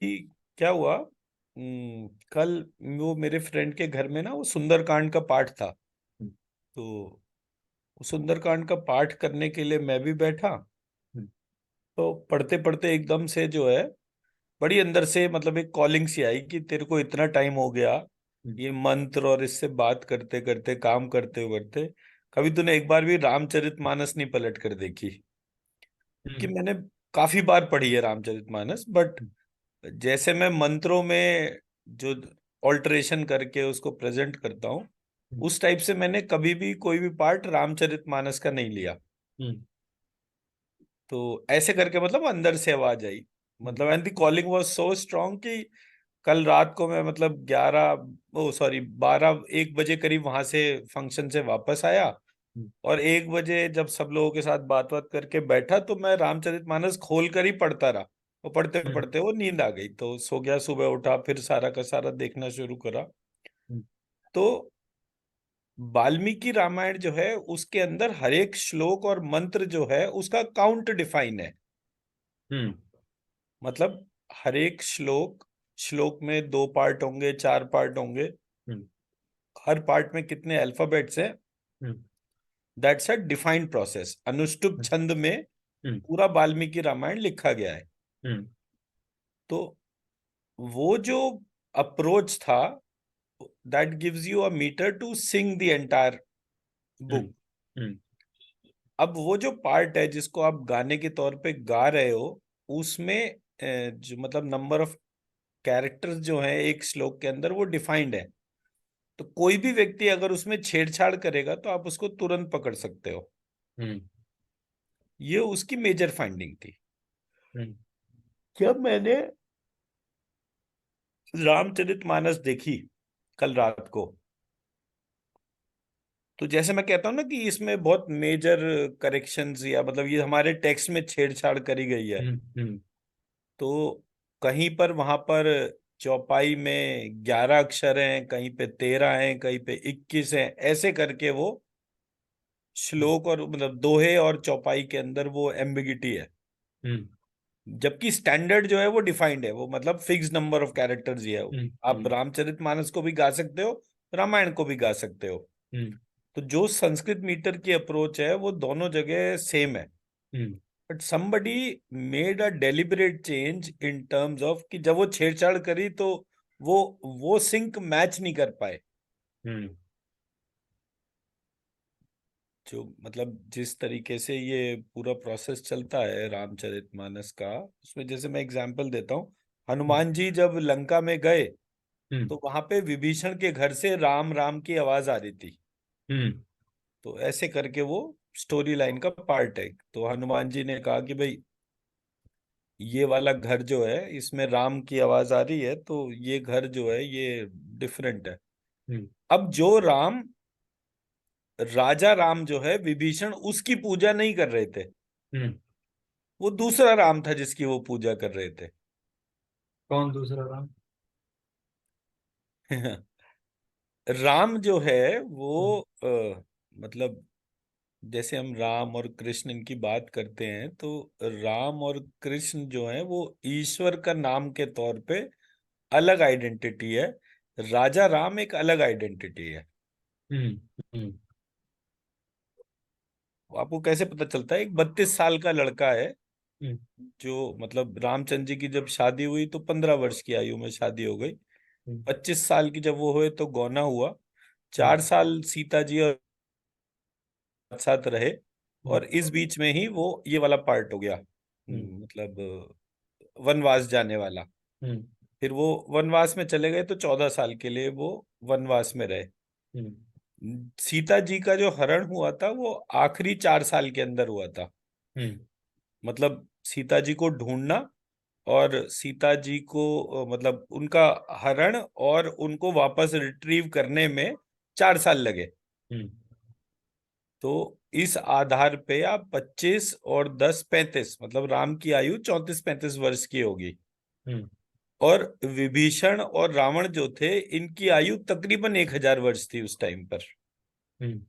कि क्या हुआ। कल वो मेरे फ्रेंड के घर में ना वो सुंदरकांड का पाठ था। हम्म, तो वो सुंदरकांड का पाठ करने के लिए मैं भी बैठा। हम्म, तो पढ़ते पढ़ते एकदम से जो है बड़ी अंदर से मतलब एक कॉलिंग सी आई कि तेरे को इतना टाइम हो गया हम्म, ये मंत्र और इससे बात करते करते काम करते करते, कभी तूने एक बार भी रामचरितमानस नहीं पलट कर देखी? कि हम्म, मैंने काफी बार पढ़ी है रामचरितमानस, बट जैसे मैं मंत्रों में जो ऑल्टरेशन करके उसको प्रेजेंट करता हूँ, हम्म, उस टाइप से मैंने कभी भी कोई भी पार्ट रामचरितमानस का नहीं लिया। हम्म, तो ऐसे करके मतलब अंदर से आवाज आई, हम्म, मतलब and the calling was so strong कि कल रात को मैं मतलब 11 ओ सॉरी 12 1 बजे करीब वहां से फंक्शन से वापस आया। हम्म, और 1 बजे जब सब लोगों के साथ बात बात करके बैठा तो मैं रामचरितमानस खोल कर ही पढ़ता रहा। वो पढ़ते हम्म, पढ़ते वो नींद आ गई तो सो गया। सुबह उठा फिर सारा का सारा देखना शुरू करा। हम्म, तो वाल्मीकि रामायण जो है उसके अंदर हर एक श्लोक और मंत्र जो है उसका काउंट डिफाइन है। हम्म, मतलब हर एक श्लोक, श्लोक में 2 पार्ट होंगे, 4 पार्ट होंगे, हम्म, हर पार्ट में कितने अल्फाबेट्स हैं, हम्म, दैट्स अ डिफाइंड प्रोसेस। अनुष्टुप छंद में हम्म, पूरा वाल्मीकि रामायण लिखा गया है। हम्म, तो वो जो अप्रोच था, that gives you a meter to sing the entire hmm, book. हम्म, अब वो जो पार्ट है जिसको आप गाने के तौर पे गा रहे हो, उसमें जो मतलब नंबर ऑफ कैरेक्टर्स जो हैं एक श्लोक के अंदर वो डिफाइंड है। तो कोई भी व्यक्ति अगर उसमें छेड़छाड़ करेगा तो आप उसको तुरंत पकड़ सकते हो। हम्म, ये उसकी मेजर फाइंडिंग थी। हम्म, जब मैंने रामचरितमानस देखी कल रात को, तो जैसे मैं कहता हूँ ना कि इसमें बहुत मेजर करेक्शंस या मतलब ये हमारे टेक्स्ट में छेड़छाड़ करी गई है। हम्म, तो कहीं पर वहां पर चौपाई में 11 अक्षर हैं, कहीं पे 13 हैं, कहीं पे 21 हैं, ऐसे करके वो श्लोक और मतलब दोहे और चौपाई के अंदर वो एम्बिगिटी है। हम्म, जबकि स्टैंडर्ड जो है वो डिफाइंड है, वो मतलब फिक्स नंबर ऑफ कैरेक्टर्स ही है। आप हम्म, रामचरितमानस को भी गा सकते हो, रामायण को भी गा सकते हो। हम्म, तो जो संस्कृत मीटर की अप्रोच है वो दोनों जगह सेम है। Hmm, but somebody made a deliberate change in terms of कि जब वो छेड़छाड़ करी तो वो सिंक मैच नहीं कर पाए। हम्म, जो मतलब जिस तरीके से ये पूरा प्रोसेस चलता है रामचरितमानस का, उसमें जैसे मैं एग्जांपल देता हूँ। हनुमान जी जब लंका में गए हम्म, तो वहां पे विभीषण के घर से राम राम की आवाज आ रही थी। हम्म, तो ऐसे करके वो स्टोरी लाइन का पार्ट है। तो हनुमान जी ने कहा कि भाई ये वाला घर जो है इसमें राम की आवाज आ रही है, तो ये घर जो है ये डिफरेंट है। हम्म, अब जो राम, राजा राम जो है, विभीषण उसकी पूजा नहीं कर रहे थे। हम्म। वो दूसरा राम था जिसकी वो पूजा कर रहे थे। कौन दूसरा राम? राम जो है वो हम्म, मतलब जैसे हम राम और कृष्ण इनकी बात करते हैं तो राम और कृष्ण जो है वो ईश्वर का नाम के तौर पे अलग आइडेंटिटी है। राजा राम एक अलग आइडेंटिटी है। हम्म, हम्म, आपको कैसे पता चलता है? एक 32 साल का लड़का है हम्म, जो मतलब रामचंद्र जी की जब शादी हुई तो 15 वर्ष की आयु में शादी हो गई। हम्म, 25 साल की जब वो हुए तो गौना हुआ। हम्म, 4 साल सीता जी और साथ रहे। हम्म, और इस बीच में ही वो ये वाला पार्ट हो गया, हम्म, मतलब वनवास जाने वाला। हम्म, फिर वो वनवास में चले गए तो 14 साल के लिए वो वनवास में रहे। हम्म, सीता जी का जो हरण हुआ था वो आखिरी 4 साल के अंदर हुआ था। हम्म, मतलब सीता जी को ढूंढना और सीता जी को मतलब उनका हरण और उनको वापस रिट्रीव करने में 4 साल लगे। हम्म, तो इस आधार पे आप 25 और 10 35, मतलब राम की आयु 34 35 वर्ष की होगी। हम्म, और विभीषण और रावण जो थे इनकी आयु तकरीबन 1000 वर्ष थी उस टाइम पर। हम्म,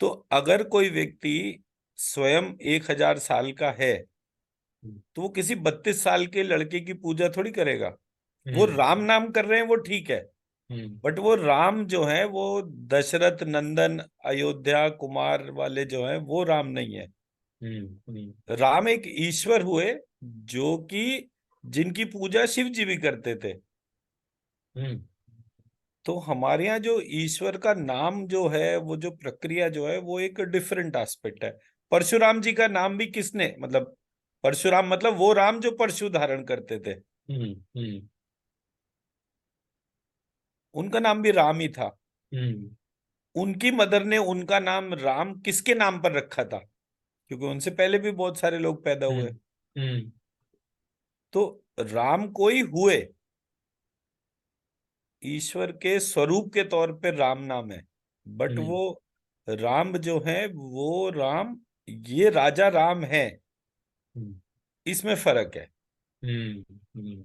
तो अगर कोई व्यक्ति स्वयं 1000 साल का है तो वो किसी 32 साल के लड़के की पूजा थोड़ी करेगा। वो हम्म। राम नाम कर रहे हैं, वो ठीक है, हम्म। बट वो राम जो है वो दशरथ नंदन अयोध्या कुमार वाले जो है वो राम नहीं है। हम्म। हम्म। राम एक ईश्वर हुए जो कि जिनकी पूजा शिव जी भी करते थे। हम्म। तो हमारे यहाँ जो ईश्वर का नाम जो है, वो जो प्रक्रिया जो है, वो एक डिफरेंट एस्पेक्ट है। परशुराम जी का नाम भी किसने, मतलब परशुराम मतलब वो राम जो परशु धारण करते थे, हम्म। हम्म। उनका नाम भी राम ही था। हम्म। उनकी मदर ने उनका नाम राम किसके नाम पर रखा था, क्योंकि उनसे पहले भी बहुत सारे लोग पैदा हुए। हम्म। हम्म। तो राम कोई हुए, ईश्वर के स्वरूप के तौर पे राम नाम है, बट हम्म। वो राम जो है वो राम, ये राजा राम है, इसमें फर्क है। हम्म। हम्म।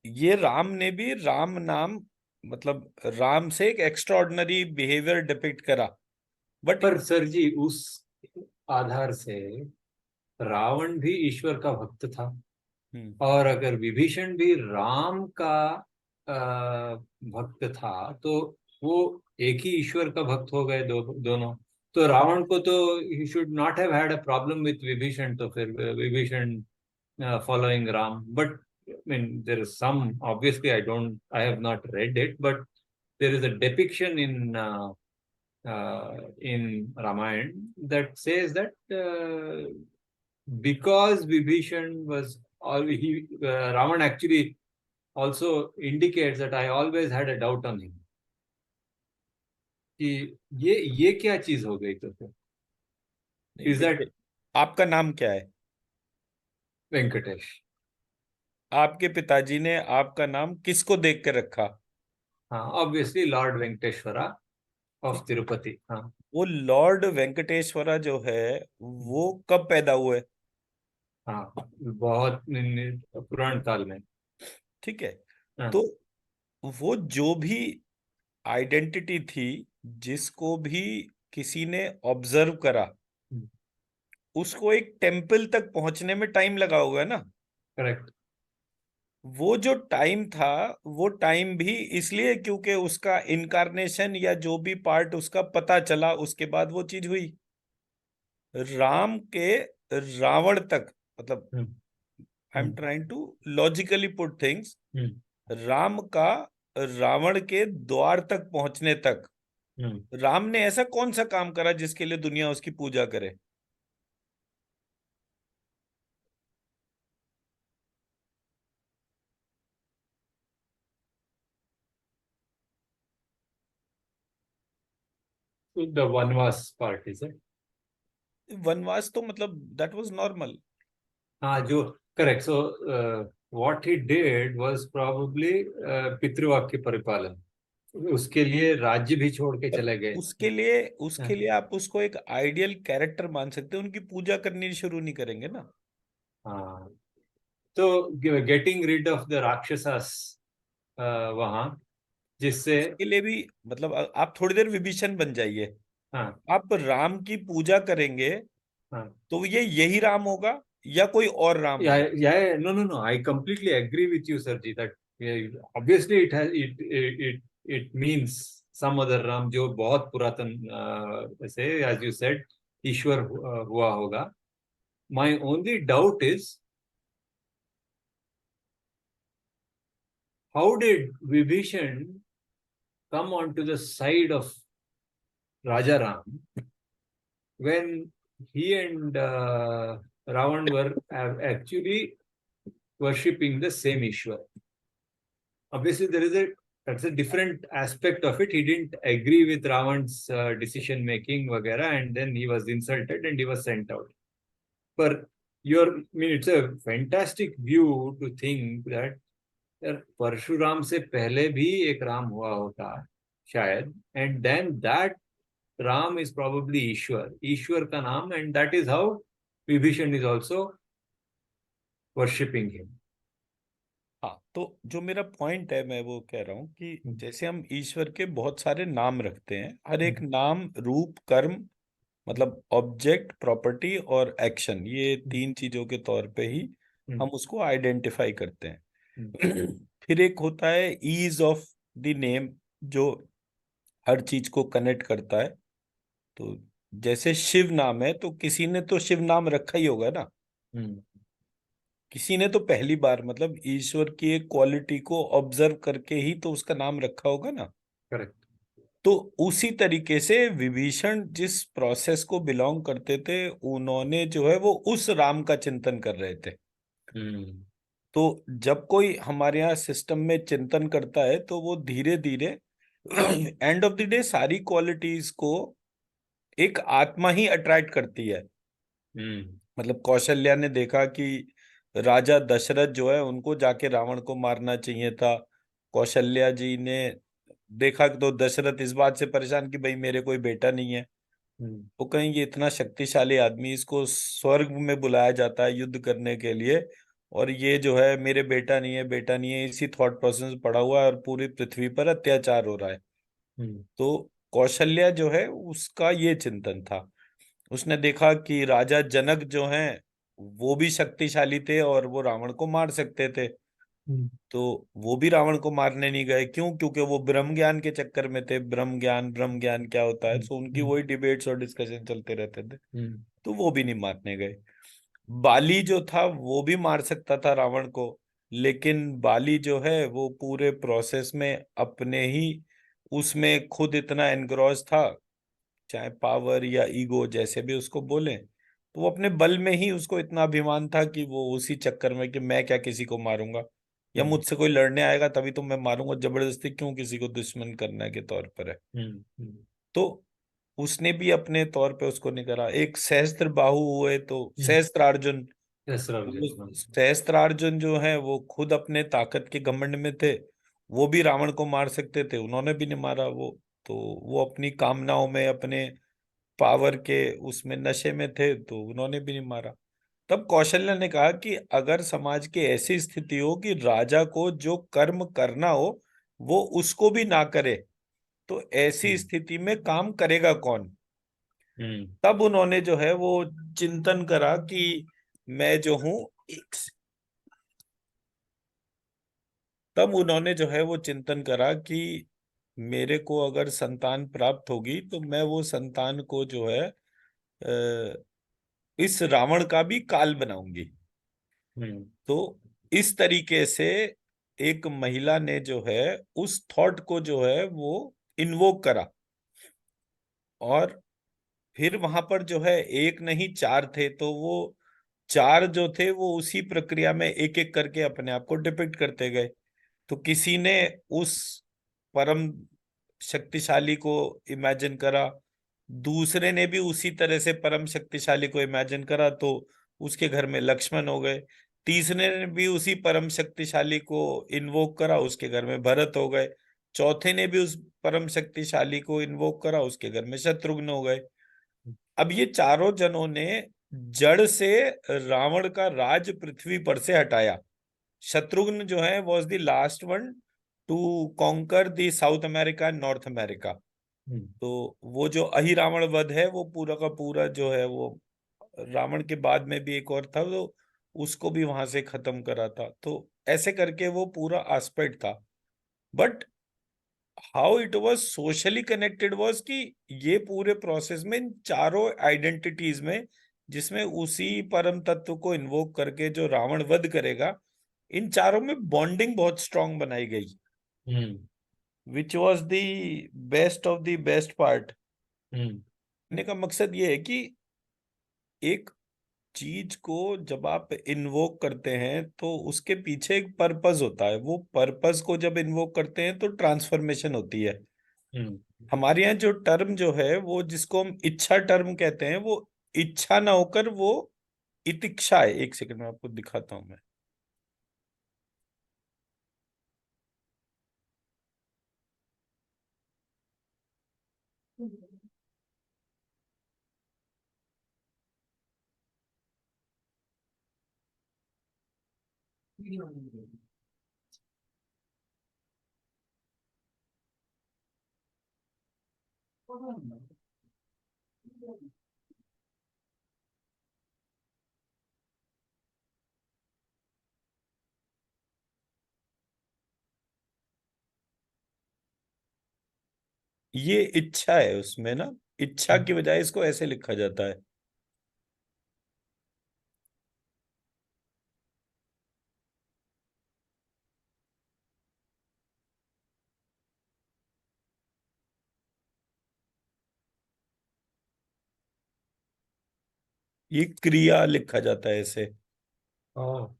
ये राम ने भी राम नाम, मतलब राम से एक एक्स्ट्रॉर्डिनरी बिहेवियर डिपिक्ट करा, बट पर सर जी, उस आधार से रावण भी ईश्वर का भक्त था। और अगर विभीषण भी राम का भक्त था, तो वो एक ही ईश्वर का भक्त हो गए दोनों। तो रावण को तो he should not have had a problem with Vibhishan, तो फिर Vibhishan following Ram. But I mean, there is some, obviously, I have not read it, but there is a depiction in Ramayana that says that because Vibhishan was, or Raman actually also indicates that I always had a doubt on him. कि ये क्या चीज हो गई तो फिर? नहीं is that देखिए, आपका नाम क्या है? वेंकटेश? आपके पिताजी ने आपका नाम किसको देख के रखा? हाँ, obviously lord Venkateshwara of Tirupati. हाँ। वो लॉर्ड वेंकटेश्वरा जो है वो कब पैदा हुए? हाँ, बहुत पुराण काल में। ठीक है, हाँ। तो वो जो भी आइडेंटिटी थी, जिसको भी किसी ने ऑब्जर्व करा, उसको एक टेम्पल तक पहुंचने में टाइम लगा होगा ना। करेक्ट। वो जो टाइम था, वो टाइम भी इसलिए क्योंकि उसका इनकारनेशन या जो भी पार्ट उसका पता चला, उसके बाद वो चीज हुई। राम के रावण तक, मतलब हम्म। I am hmm. Trying to logically put things, hmm. Ram का रावण के द्वार तक पहुंचने तक हम्म। राम ने ऐसा कौन सा काम करा जिसके लिए दुनिया उसकी पूजा करे? द वनवास पार्ट इज इट? वनवास तो मतलब दैट वाज नॉर्मल। हाँ, जो correct. So what he did was probably pitruvakya paripalana. उसके लिए राज्य भी छोड़ के पर चले गए। उसके लिए, उसके हाँ। लिए आप उसको एक आइडियल कैरेक्टर मान सकते हैं, उनकी पूजा करनी शुरू नहीं करेंगे ना। हाँ, तो गेटिंग रिड ऑफ द राक्षसास वहां, जिससे। उसके लिए भी मतलब आप थोड़ी देर विभीषण बन जाइए, हाँ। आप राम की पूजा करेंगे हाँ। तो ये यही राम होगा या कोई और राम Yeah, होगा? yeah, no, no, no. I completely agree with you, Sarji. That, yeah, obviously it means some other Ram जो बहुत पुरातन ऐसे, as you said, ईश्वर हुआ होगा. My only doubt is, how did Vibhishan come onto the side of Raja Ram when he and Ravan were actually worshipping the same Ishwar? Obviously there is a, that's a different aspect of it. He didn't agree with Ravan's decision making वगैरह, and then he was insulted and he was sent out. But I mean, it's a fantastic view to think that यार परशुराम से पहले भी एक राम हुआ होता शायद, and then that Ram is probably ईश्वर का नाम, and that is how Vibhishan is also worshipping him. हाँ, तो जो मेरा पॉइंट है मैं वो कह रहा हूँ कि जैसे हम ईश्वर के बहुत सारे नाम रखते हैं, हर एक नाम रूप कर्म मतलब ऑब्जेक्ट, प्रॉपर्टी और एक्शन, ये तीन चीजों के तौर पे ही हम उसको आइडेंटिफाई करते हैं। फिर एक होता है ईज ऑफ द नेम, जो हर चीज को कनेक्ट करता है। तो जैसे शिव नाम है, तो किसी ने तो शिव नाम रखा ही होगा ना। किसी ने तो पहली बार मतलब ईश्वर की एक क्वालिटी को ऑब्जर्व करके ही तो उसका नाम रखा होगा ना। करेक्ट। तो उसी तरीके से विभीषण जिस प्रोसेस को बिलोंग करते थे, उन्होंने जो है वो उस राम का चिंतन कर रहे थे। तो जब कोई हमारे यहाँ सिस्टम में चिंतन करता है, तो वो धीरे धीरे एंड ऑफ द डे सारी क्वालिटीज को एक आत्मा ही अट्रैक्ट करती है। मतलब कौशल्या ने देखा कि राजा दशरथ जो है उनको जाके रावण को मारना चाहिए था। कौशल्या जी ने देखा कि तो दशरथ इस बात से परेशान कि भाई मेरे कोई बेटा नहीं है। वो कहेंगे इतना शक्तिशाली आदमी, इसको स्वर्ग में बुलाया जाता है युद्ध करने के लिए, और ये जो है मेरे बेटा नहीं है, बेटा नहीं है, इसी थॉट प्रोसेस में पड़ा हुआ है और पूरी पृथ्वी पर अत्याचार हो रहा है। तो कौशल्या जो है उसका ये चिंतन था। उसने देखा कि राजा जनक जो हैं वो भी शक्तिशाली थे और वो रावण को मार सकते थे। तो वो भी रावण को मारने नहीं गए। क्यों? क्योंकि वो ब्रह्म ज्ञान के चक्कर में थे। ब्रह्म ज्ञान क्या होता है, तो उनकी वही डिबेट्स और डिस्कशन चलते रहते थे। तो वो भी नहीं मारने गए। बाली जो था वो भी मार सकता था रावण को, लेकिन बाली जो है वो पूरे प्रोसेस में अपने ही उसमें खुद इतना एनग्रॉस था, चाहे पावर या ईगो जैसे भी उसको बोले, तो वो अपने बल में ही उसको इतना अभिमान था कि वो उसी चक्कर में कि मैं क्या किसी को मारूंगा, या मुझसे कोई लड़ने आएगा तभी तो मैं मारूंगा, जबरदस्ती क्यों किसी को दुश्मन करने के तौर पर है। तो उसने भी अपने तौर पे उसको नहीं करा। एक सहस्त्र बाहु हुए तो सहस्त्रार्जुन, वो सहस्त्रार्जुन जो है वो खुद अपने ताकत के घमंड में थे। वो भी रावण को मार सकते थे, उन्होंने भी नहीं मारा वो। तो वो अपनी कामनाओं में, अपने पावर के उसमें नशे में थे, तो उन्होंने भी नहीं मारा। तब कौशल्या ने कहा कि अगर समाज की ऐसी स्थिति हो कि राजा को जो कर्म करना हो वो उसको भी ना करे, तो ऐसी स्थिति में काम करेगा कौन। तब उन्होंने जो है वो चिंतन करा कि मैं जो हूं एक, तब उन्होंने जो है वो चिंतन करा कि मेरे को अगर संतान प्राप्त होगी तो मैं वो संतान को जो है इस रावण का भी काल बनाऊंगी। तो इस तरीके से एक महिला ने जो है उस थॉट को जो है वो इन्वोक करा। और फिर वहां पर जो है एक नहीं चार थे, तो वो चार जो थे वो उसी प्रक्रिया में एक एक करके अपने आप को डिपिक्ट करते गए। तो किसी ने उस परम शक्तिशाली को इमेजिन करा, दूसरे ने भी उसी तरह से परम शक्तिशाली को इमेजिन करा, तो उसके घर में लक्ष्मण हो गए। तीसरे ने भी उसी परम शक्तिशाली को इन्वोक करा, उसके घर में भरत हो गए। चौथे ने भी उस परम शक्तिशाली को इन्वोक करा, उसके घर में शत्रुघ्न हो गए। अब ये चारों जनों ने जड़ से रावण का राज पृथ्वी पर से हटाया। शत्रुघ्न जो है was the last one two conquer the south America and north America. तो वो जो अहिरावण वध है वो पूरा का पूरा जो है वो रावण के बाद में भी एक और था, तो उसको भी वहां से खत्म करा था। तो ऐसे करके वो पूरा एस्पेक्ट था। But how it was socially connected was कि ये पूरे प्रोसेस में इन चारों आइडेंटिटीज में, जिसमें उसी परम तत्व को इन्वोक करके जो रावण वध करेगा, इन चारों में बॉन्डिंग बहुत स्ट्रांग बनाई गई, which was the best of the best part. कहने का मकसद ये है कि एक चीज को जब आप इन्वोक करते हैं तो उसके पीछे एक पर्पस होता है। वो पर्पस को जब इन्वोक करते हैं तो ट्रांसफॉर्मेशन होती है। हमारे यहाँ जो टर्म जो है वो जिसको हम इच्छा टर्म कहते हैं, वो इच्छा ना होकर वो इतिक्षा है। एक सेकंड में आपको दिखाता हूं मैं। ये इच्छा है उसमें ना, इच्छा की बजाय इसको ऐसे लिखा जाता है। ये क्रिया लिखा जाता है ऐसे। ओह।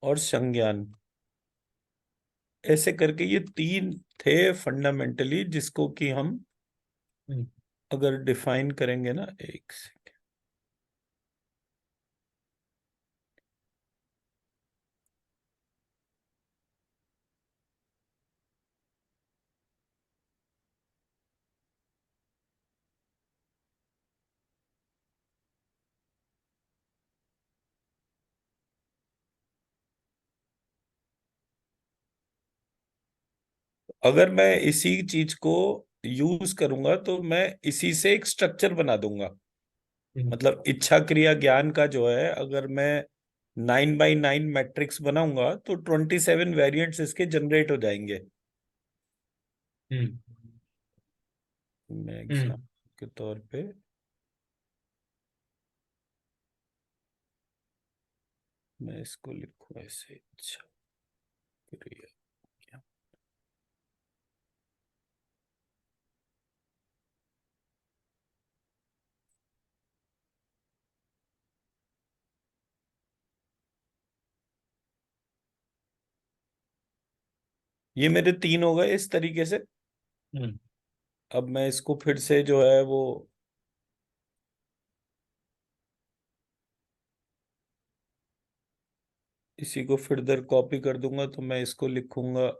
और संज्ञान, ऐसे करके ये तीन थे फंडामेंटली, जिसको कि हम हम्म, अगर डिफाइन करेंगे ना, एक सेकंड। अगर मैं इसी चीज को यूज करूंगा तो मैं इसी से एक स्ट्रक्चर बना दूंगा। हम्म, मतलब इच्छा क्रिया ज्ञान का जो है, अगर मैं 9 बाई 9 मैट्रिक्स बनाऊंगा तो 27 वेरिएंट्स इसके जनरेट हो जाएंगे। हम्म, मैं हम्म। एग्जाम्पल के तौर पे मैं इसको लिखूं ऐसे, इच्छा क्रिया ज्ञान। ये मेरे तीन हो गए इस तरीके से। हम्म, अब मैं इसको फिर से जो है वो, इसी को फिर कॉपी कर दूंगा, तो मैं इसको लिखूंगा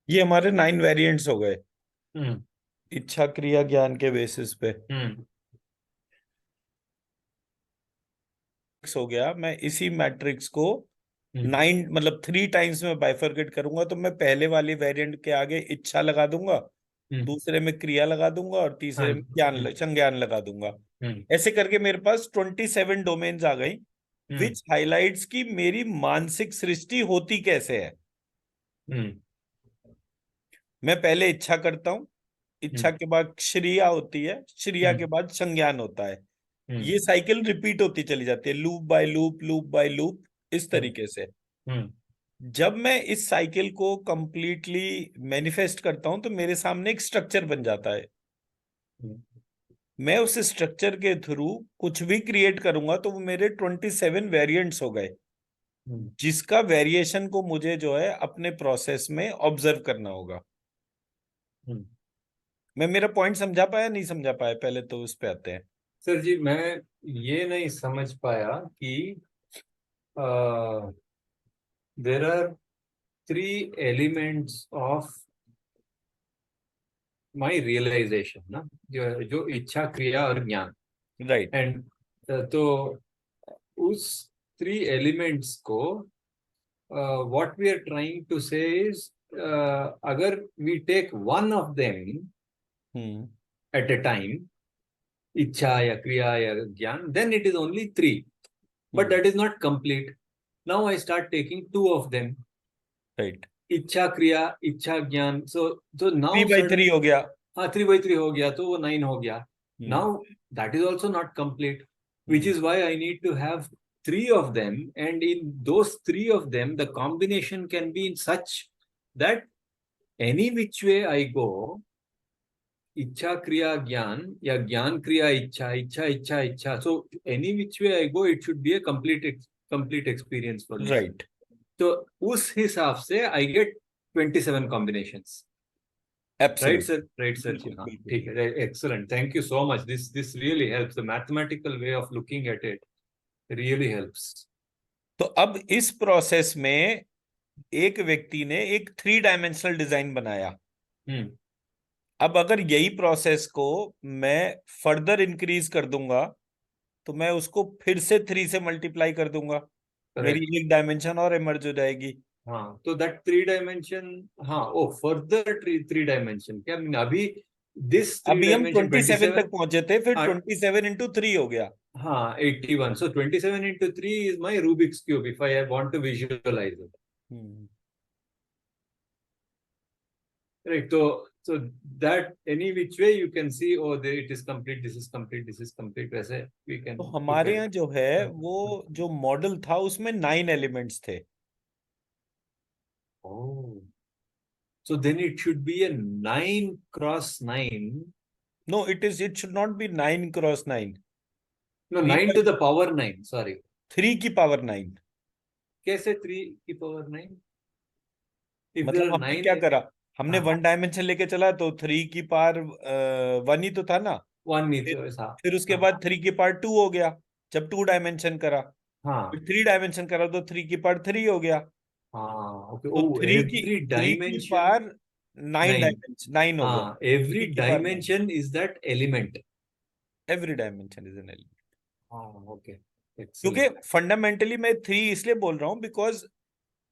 ये हमारे 9 वेरिएंट्स हो गए हम्म, इच्छा क्रिया ज्ञान के बेसिस पे। हम्म, हो गया, मैं इसी मैट्रिक्स को हम्म, 9 मतलब 3 टाइम्स में बाइफरकेट करूंगा, तो मैं पहले वाली वेरिएंट के आगे इच्छा लगा दूंगा, हम्म। दूसरे में क्रिया लगा दूंगा, और हाँ। तीसरे में ज्ञान संज्ञान लगा दूंगा। हम्म, ऐसे करके मेरे पास 27 डोमेन्स आ गई, हम्म, विच हाइलाइट्स की मेरी मानसिक सृष्टि होती कैसे है। हम्म, मैं पहले इच्छा करता हूँ, इच्छा हम्म, के बाद श्रिया होती है, श्रिया के हम्म, बाद संज्ञान होता है। हम्म, ये साइकिल रिपीट होती चली जाती है, loop by loop, loop by loop, इस हम्म, तरीके से। हम्म, जब मैं इस साइकिल को कंप्लीटली मैनिफेस्ट करता हूं तो मेरे सामने एक स्ट्रक्चर बन जाता है। हम्म, मैं उस स्ट्रक्चर के थ्रू कुछ भी क्रिएट करूंगा तो वो मेरे 27 वेरिएंट्स हो गए, हम्म, जिसका वेरिएशन को मुझे जो है अपने प्रोसेस में ऑब्जर्व करना होगा। हम्म। मैं मेरा पॉइंट समझा पाया, नहीं समझा पाया, पहले तो उस पे आते हैं। सर जी, मैं ये नहीं समझ पाया कि there are three elements of my realization ना, जो जो इच्छा क्रिया और ज्ञान। राइट। एंड तो उस थ्री एलिमेंट्स को what we are trying to say is, अगर we take one of them hmm. At a time, इच्छा या क्रिया या ज्ञान, then it is only three, but hmm. that is not complete. Now I start taking two of them, right. इच्छा क्रिया इच्छा ज्ञान, so now 3 बाई 3 suddenly हो गया। हाँ 3 by 3 हो गया तो वो 9 हो गया. हम्म Now that is also not complete, which hmm is why I need to have three of them, and in those three of them the combination can be in such that any which way I go, इच्छा क्रिया ज्ञान या ज्ञान क्रिया इच्छा, इच्छा इच्छा इच्छा, so any which way I go it should be a complete experience for me. Right तो उस हिसाब से I get 27 combinations. Right, absolute sir. Right, sir. बिल्कुल हाँ, बिल्कुल ठीक है. Excellent. Thank you so much. This really helps. The mathematical way of looking at it really helps. तो अब इस प्रोसेस में एक व्यक्ति ने एक 3 डायमेंशनल डिजाइन बनाया। Hmm. अब अगर यही प्रोसेस को मैं फर्दर इंक्रीज कर दूंगा तो मैं उसको फिर से 3 से मल्टीप्लाई कर दूंगा, Correct. मेरी एक डायमेंशन और इमर्ज हो जाएगी। हाँ, तो that 3 dimension, हाँ, ओ further three dimension क्या mean अभी this three अभी हम dimension 27 तक 27. पहुंचे थे, फिर हाँ, 27 × 3 हो गया। हाँ 81. So 27 into 3 is my Rubik's cube if I want to visualize it. Hmm Right. So that any which way you can see, oh, there it is complete, this is complete, this is complete. वैसे we can तो look हमारे at यहाँ it. जो है वो जो model था उसमें 9 एलिमेंट्स थे। Oh, so then it should be a 9 × 9. No, it should not be 9 × 9। No, 9 to the power 9. Sorry. 3 की पावर 9। कैसे 3 की power 9? If there मतलब are हमने nine, क्या करा, हमने हाँ, 1 डायमेंशन लेके चला तो 3 की पावर 1 ही तो था ना। 1 नहीं फिर तो ऐसा. फिर उसके हाँ, बाद 3 की पावर 2 हो गया जब 2 डायमेंशन करा। फिर हाँ, 3 डायमेंशन करा तो 3 की पावर 3 हो गया। हाँ. Okay. तो Oh, थ्री की every थ्री की dimension पावर नाइन 9. डायमेंशन 9 हो गया। Every 3 की power 9। dimension is that element. Every dimension is an element. Okay. क्योंकि Excellent. फंडामेंटली मैं 3 इसलिए बोल रहा हूँ बिकॉज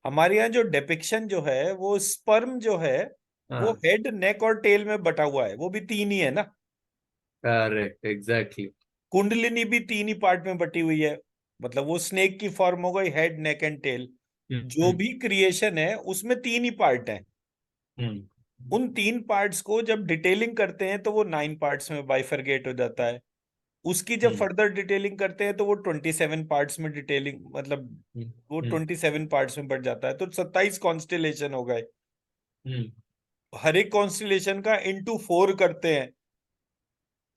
हमारे यहाँ जो डिपिक्शन जो है वो स्पर्म जो है वो हाँ, हेड नेक और टेल में बटा हुआ है, वो भी 3 ही है ना। correct. Exactly. कुंडलिनी भी 3 ही पार्ट में बटी हुई है, मतलब वो स्नेक की फॉर्म हो गई, हेड नेक एंड टेल। जो Hmm. भी क्रिएशन है उसमें 3 ही पार्ट है। Hmm. उन 3 पार्ट्स को जब डिटेलिंग करते हैं तो वो 9 पार्ट्स में बाइफरगेट हो जाता है। उसकी जब Hmm. फर्दर डिटेलिंग करते हैं तो वो 27 पार्ट्स में डिटेलिंग, मतलब Hmm. वो Hmm. 27 पार्ट्स में बढ़ जाता है, तो 27 कॉन्स्टिलेशन हो गए। Hmm. हर एक कॉन्स्टिलेशन का *4 करते हैं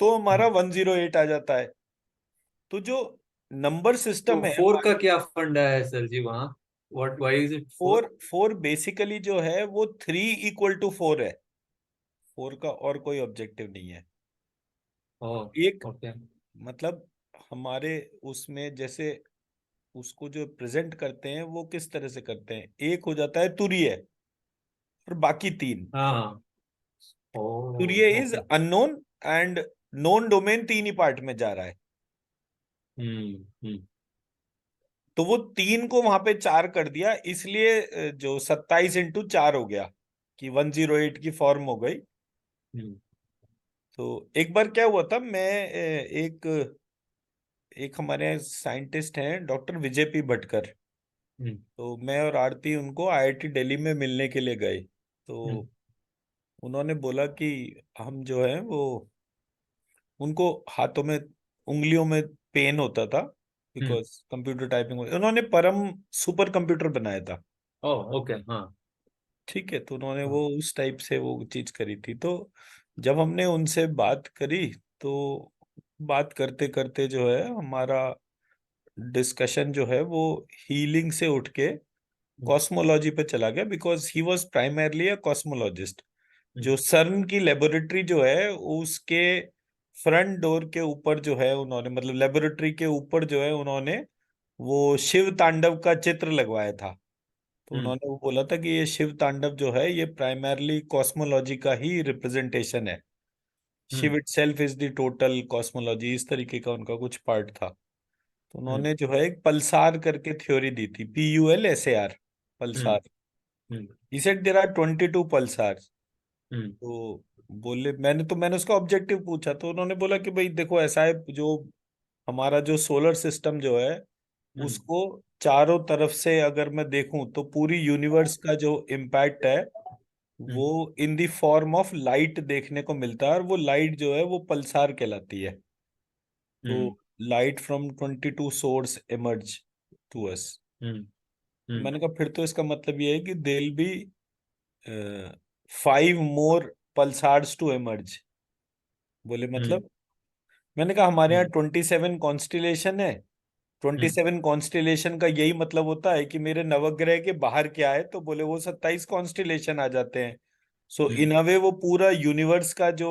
तो हमारा 108 आ जाता है। तो जो नंबर तो सिस्टम है 4 का क्या फंडा है सर जी वहाँ? Why is it 4? 4 बेसिकली जो है वो 3 = 4 है। 4 का और कोई ऑब्जेक्टिव नहीं है। Oh, एक okay. मतलब हमारे उसमें जैसे उसको जो प्रेजेंट करते हैं वो किस तरह से करते हैं, एक हो जाता है तुरीय और बाकी 3। हाँ. Oh, तुरीय is okay. Unknown and known domain 3 he part में जा रहा है। Hmm. Hmm. तो वो 3 को वहां पे 4 कर दिया, इसलिए जो 27 × 4 हो गया कि 108 की फॉर्म हो गई। Hmm. तो एक बार क्या हुआ था, मैं एक एक हमारे साइंटिस्ट हैं डॉक्टर विजय पी भटकर, Hmm. तो मैं और आरती उनको आईआईटी दिल्ली में मिलने के लिए गए। Hmm. तो उन्होंने बोला कि हम जो है वो, उनको हाथों में उंगलियों में पेन होता था Hmm. बिकॉज कंप्यूटर टाइपिंग, उन्होंने परम सुपर कंप्यूटर बनाया था। Oh, okay. हाँ. ठीक है, तो उन्होंने हाँ. वो उस टाइप से वो चीज करी थी। तो जब हमने उनसे बात करी तो बात करते करते जो है हमारा डिस्कशन जो है वो हीलिंग से उठ के Hmm. कॉस्मोलॉजी पे चला गया because he was primarily a cosmologist. Hmm. जो सर्न की लेबोरेटरी जो है उसके फ्रंट डोर के ऊपर जो है उन्होंने, मतलब लेबोरेटरी के ऊपर जो है उन्होंने वो शिव तांडव का चित्र लगवाया था। तो Hmm. उन्होंने वो बोला था कि ये शिव तांडव जो है ये प्राइमरली कॉस्मोलॉजी का ही रिप्रेजेंटेशन है। Hmm. Shiva itself is the total cosmology, इस तरीके का उनका कुछ पार्ट था। तो Hmm. उन्होंने जो है एक पल्सार करके थ्योरी दी थी, PULSAR, Hmm. Pulsar. Hmm. He said there are 22 pulsar. Hmm. तो बोले, मैंने उसका ऑब्जेक्टिव पूछा तो उन्होंने बोला कि भाई देखो ऐसा है, जो हमारा जो सोलर सिस्टम जो है Hmm. उसको चारों तरफ से अगर मैं देखूं तो पूरी यूनिवर्स का जो इम्पैक्ट है वो in the form of light देखने को मिलता है, और वो लाइट जो है वो पल्सार कहलाती है। तो hmm light from 22 source emerge to us. हम्म तो हम्म मैंने कहा फिर तो इसका मतलब ये है कि there'll be 5 more pulsars to emerge. बोले हम्म मतलब? मैंने कहा हमारे यहाँ हम्म 27 कॉन्स्टिलेशन है। ट्वेंटी हम्म सेवन कॉन्स्टिलेशन का यही मतलब होता है कि मेरे नवग्रह के बाहर क्या है, तो बोले वो 27 कॉन्स्टिलेशन आ जाते हैं। सो हम्म इन अ वे वो पूरा यूनिवर्स का जो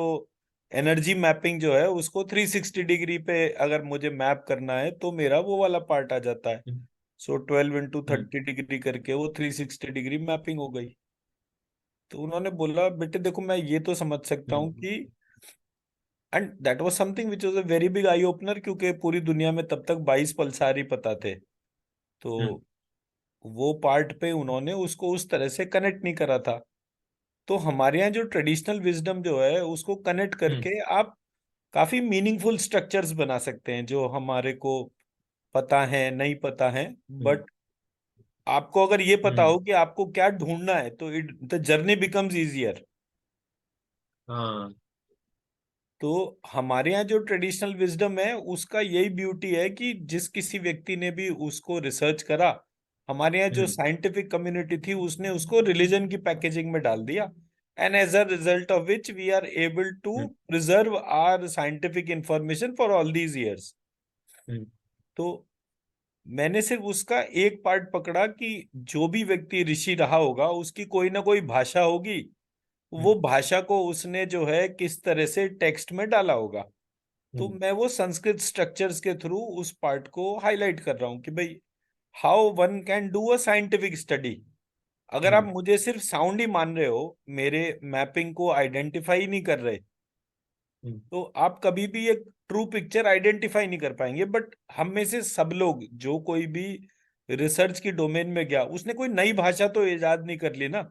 एनर्जी मैपिंग जो है उसको 360 डिग्री पे अगर मुझे मैप करना है तो मेरा वो वाला पार्ट आ जाता है। हम्म सो 12 इंटू हम्म 30 डिग्री करके वो 360 डिग्री मैपिंग हो गई। तो उन्होंने बोला बेटे देखो मैं ये तो समझ सकता हूँ हम्म कि, and that was something which was a very big eye opener, क्योंकि पूरी दुनिया में तब तक 22 पल्सार ही पता थे। तो हम्म वो पार्ट पे उन्होंने उसको उस तरह से कनेक्ट नहीं करा था। तो हमारे यहाँ जो ट्रेडिशनल विजडम जो है उसको कनेक्ट हम्म करके आप काफी मीनिंगफुल स्ट्रक्चर्स बना सकते हैं जो हमारे को पता है नहीं पता है। हम्म बट आपको अगर ये पता हम्म, हो कि आपको क्या ढूंढना है तो it the journey becomes easier. हाँ। तो हमारे यहाँ जो ट्रेडिशनल विजडम है उसका यही ब्यूटी है कि जिस किसी व्यक्ति ने भी उसको रिसर्च करा, हमारे यहाँ जो हम्म साइंटिफिक कम्युनिटी थी उसने उसको रिलीजन की पैकेजिंग में डाल दिया। And as a result of which we are able to hmm preserve our scientific information for all these years. हम्म तो मैंने सिर्फ उसका एक पार्ट पकड़ा कि जो भी व्यक्ति ऋषि रहा होगा उसकी कोई ना कोई भाषा होगी, वो हम्म भाषा को उसने जो है किस तरह से टेक्स्ट में डाला होगा। तो हम्म मैं वो संस्कृत स्ट्रक्चर्स के थ्रू उस पार्ट को हाईलाइट कर रहा हूँ कि भाई how one can do a scientific study. अगर आप हम्म मुझे सिर्फ साउंड ही मान रहे हो, मेरे मैपिंग को आइडेंटिफाई नहीं कर रहे, हम्म तो आप कभी भी एक ट्रू पिक्चर आइडेंटिफाई नहीं कर पाएंगे। बट हम में से सब लोग जो कोई भी रिसर्च की डोमेन में गया उसने कोई नई भाषा तो इजाद नहीं कर ली ना,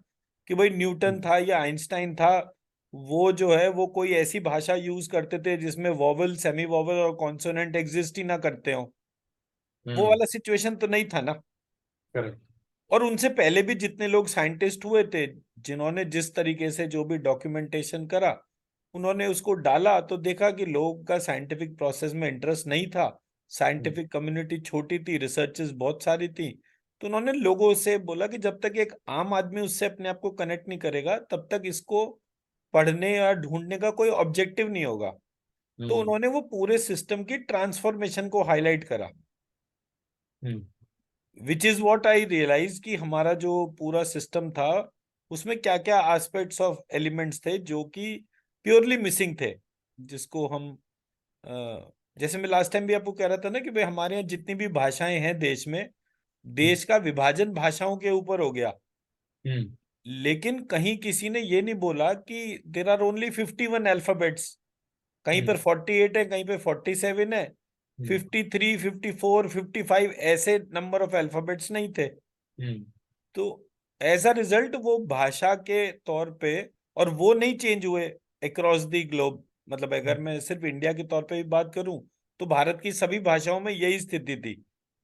कि भाई न्यूटन हम्म था या आइंस्टाइन था, वो जो है वो कोई ऐसी भाषा यूज करते थे जिसमें वॉवल सेमी वॉवल और कॉन्सोनेंट एग्जिस्ट ही ना करते हो। वो हम्म, वाला सिचुएशन तो नहीं था ना। करेक्ट। और उनसे पहले भी जितने लोग साइंटिस्ट हुए थे, जिन्होंने जिस तरीके से जो भी डॉक्यूमेंटेशन करा उन्होंने उसको डाला, तो देखा कि लोगों का साइंटिफिक प्रोसेस में इंटरेस्ट नहीं था। हम्म साइंटिफिक कम्युनिटी छोटी थी, रिसर्चेस बहुत सारी थी। तो उन्होंने लोगों से बोला कि जब तक एक आम आदमी उससे अपने आप को कनेक्ट नहीं करेगा तब तक इसको पढ़ने या ढूंढने का कोई ऑब्जेक्टिव नहीं होगा। तो हम्म उन्होंने वो पूरे सिस्टम की ट्रांसफॉर्मेशन को हाईलाइट करा, hmm which is what I realise कि हमारा जो पूरा सिस्टम था उसमें क्या क्या एस्पेक्ट्स ऑफ एलिमेंट्स थे जो कि प्योरली मिसिंग थे, जिसको हम जैसे मैं लास्ट टाइम भी आपको कह रहा था ना कि भाई हमारे यहाँ जितनी भी भाषाएं हैं देश में, हम्म देश का विभाजन भाषाओं के ऊपर हो गया। हम्म लेकिन कहीं किसी ने ये नहीं बोला कि देर आर ओनली 51 अल्फाबेट्स। कहीं पर हम्म 48 है, कहीं पे 47 है, हम्म 53, 54, 55 ऐसे नंबर ऑफ अल्फाबेट्स नहीं थे। हम्म तो एज अ रिजल्ट वो भाषा के तौर पे, और वो नहीं चेंज हुए अक्रॉस द ग्लोब। मतलब अगर मैं सिर्फ इंडिया के तौर पे भी बात करूं तो भारत की सभी भाषाओं में यही स्थिति थी।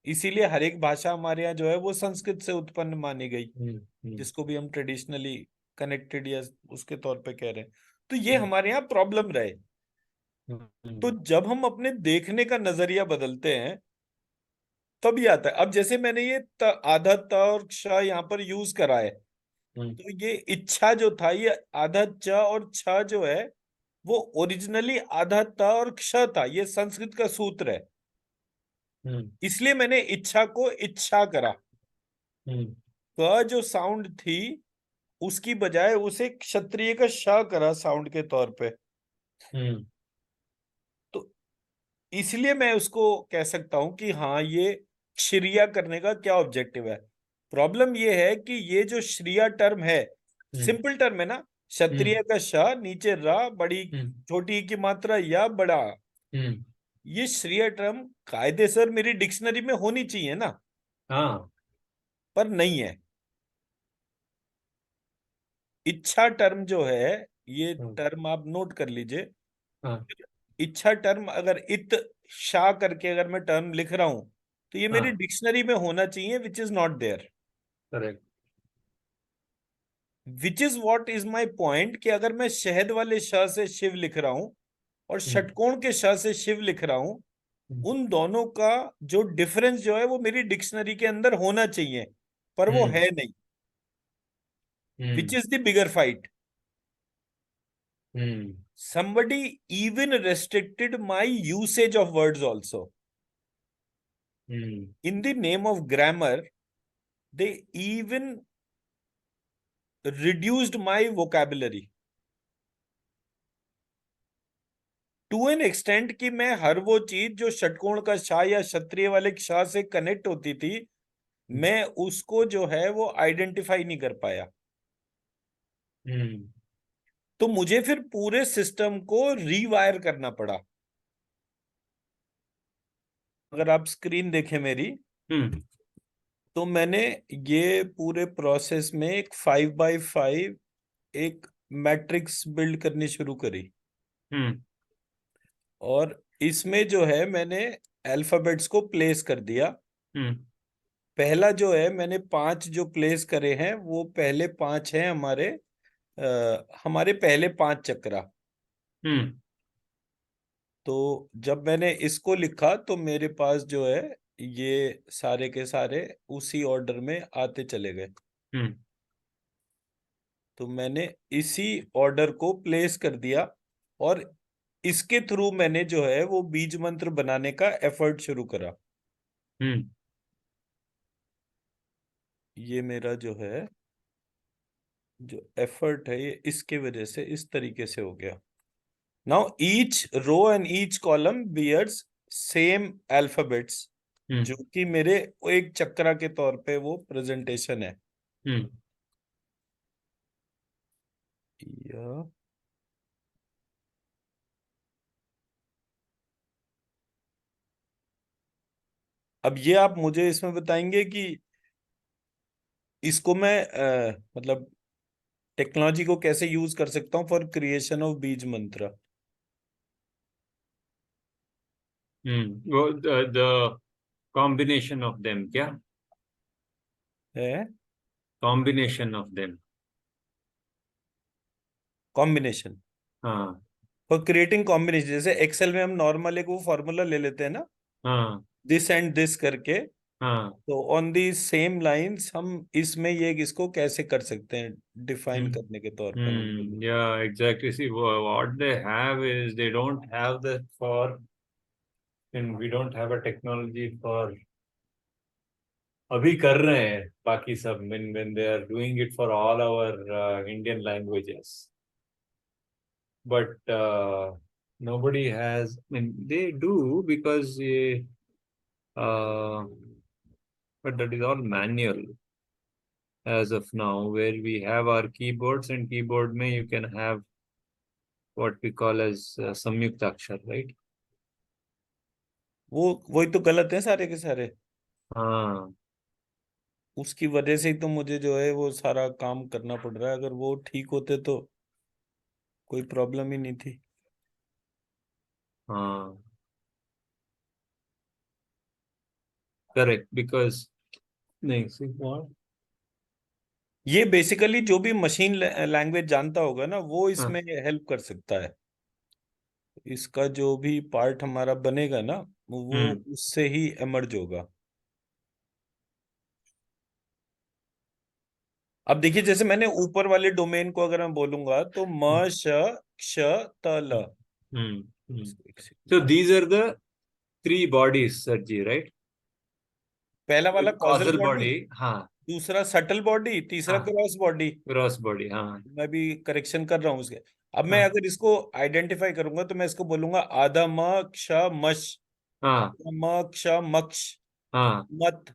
इसीलिए हर एक भाषा हमारे यहाँ जो है वो संस्कृत से उत्पन्न मानी गई, हम्म हम्म जिसको भी हम ट्रेडिशनली कनेक्टेड या उसके तौर पे कह रहे हैं। तो ये हम्म हमारे यहाँ प्रॉब्लम रहे। तो हम्म जब हम अपने देखने का नजरिया बदलते हैं तभी आता है। अब जैसे मैंने ये आधा त और क्ष यहाँ पर यूज करा है, हम्म तो ये इच्छा जो था, ये आधा च और छ जो है वो ओरिजिनली आधा त और क्ष था। ये संस्कृत का सूत्र है, हम्म इसलिए मैंने इच्छा को इच्छा करा। हम्म क जो साउंड थी उसकी बजाय उसे क्षत्रिय का श करा साउंड के तौर पे। हम्म तो इसलिए मैं उसको कह सकता हूं कि हाँ ये श्रिया करने का क्या ऑब्जेक्टिव है। प्रॉब्लम ये है कि ये जो श्रिया टर्म है, हम्म सिंपल टर्म है ना। हम्म क्षत्रिय का श, नीचे रा, बड़ी हम्म छोटी की मात्रा या बड़ा। हम्म, ये श्रिय टर्म कायदे सर मेरी डिक्शनरी में होनी चाहिए ना, हाँ। पर नहीं है। इच्छा टर्म जो है, ये हम्म, टर्म आप नोट कर लीजिए। हाँ इच्छा टर्म अगर इत शाह करके अगर मैं टर्म लिख रहा हूं तो ये मेरी हाँ, डिक्शनरी में होना चाहिए, which is not there. Correct. Which is what is my point, कि अगर मैं शहद वाले श से शिव लिख रहा हूं और हम्म, षटकोण के श से शिव लिख रहा हूं, उन दोनों का जो डिफरेंस जो है वो मेरी डिक्शनरी के अंदर होना चाहिए, पर वो हम्म, है नहीं। Which hmm, is the bigger fight? Hmm, Somebody even restricted my usage of words also. Hmm, In the name of grammar, they even reduced my vocabulary to an extent कि मैं हर वो चीज जो षटकोण का शाह या क्षत्रिय वाले शाह से कनेक्ट होती थी, मैं उसको जो है वो आइडेंटिफाई नहीं कर पाया। हम्म, तो मुझे फिर पूरे सिस्टम को रीवायर करना पड़ा। अगर आप स्क्रीन देखें मेरी, हम्म, तो मैंने ये पूरे प्रोसेस में एक 5x5 एक मैट्रिक्स बिल्ड करनी शुरू करी। हम्म, और इसमें जो है मैंने अल्फाबेट्स को प्लेस कर दिया। हम्म, पहला जो है मैंने 5 जो प्लेस करे हैं, वो पहले 5 हैं हमारे पहले 5 चक्रा। हम्म, तो जब मैंने इसको लिखा तो मेरे पास जो है ये सारे के सारे उसी ऑर्डर में आते चले गए। हम्म, तो मैंने इसी ऑर्डर को प्लेस कर दिया, और इसके थ्रू मैंने जो है वो बीज मंत्र बनाने का एफर्ट शुरू करा। हम्म, ये मेरा जो है जो एफर्ट है, ये इसके वजह से इस तरीके से हो गया। Now each row and each column bears same alphabets, hmm, जो कि मेरे एक चक्रा के तौर पे वो प्रेजेंटेशन है। हम्म, या अब ये आप मुझे इसमें बताएंगे कि इसको मैं मतलब टेक्नोलॉजी को कैसे यूज कर सकता हूँ फॉर क्रिएशन ऑफ बीज मंत्र। वो द कॉम्बिनेशन ऑफ देम क्या? है कॉम्बिनेशन ऑफ देम। कॉम्बिनेशन हाँ, फॉर क्रिएटिंग कॉम्बिनेशन, जैसे एक्सेल में हम नॉर्मल एक वो फॉर्मूला ले लेते हैं ना, हाँ, दिस एंड दिस करके। हाँ, तो ऑन दी सेम लाइंस हम इसमें ये इसको कैसे कर सकते हैं डिफाइन हम्म, करने के तौर पर हम बोले। yeah, exactly. See, what they have is they don't have the for, and we don't have a technology for. अभी कर रहे हैं बाकी सब when they are doing it for all our Indian languages, but nobody has. I mean, they do because uh, but that is all manual as of now, where we have our keyboards and keyboard mein you can have what we call as samyukt akshar, right? वो वही तो गलत है सारे के सारे। हाँ, उसकी वजह से ही तो मुझे जो है वो सारा काम करना पड़ रहा है। अगर वो ठीक होते तो कोई प्रॉब्लम ही नहीं थी। हाँ, correct, because नहीं, see what? ये बेसिकली जो भी मशीन लैंग्वेज जानता होगा ना, वो हाँ, इसमें हेल्प कर सकता है। इसका जो भी पार्ट हमारा बनेगा ना, वो हम्म, उससे ही एमर्ज होगा। अब देखिए, जैसे मैंने ऊपर वाले डोमेन को अगर मैं बोलूंगा तो म श क्ष त ल। हम्म, हम्म. एक So second. these are the three bodies, Sarji, right? पहला वाला कॉजल Causal बॉडी, body, हाँ, दूसरा सटल बॉडी, तीसरा हाँ, क्रॉस बॉडी। gross body, हाँ, मैं भी करेक्शन कर रहा हूँ उसके। अब मैं हाँ, अगर इसको आइडेंटिफाई करूंगा तो मैं इसको बोलूंगा आधा म क्ष मश, हाँ, म क्ष मक्ष, हाँ, मत,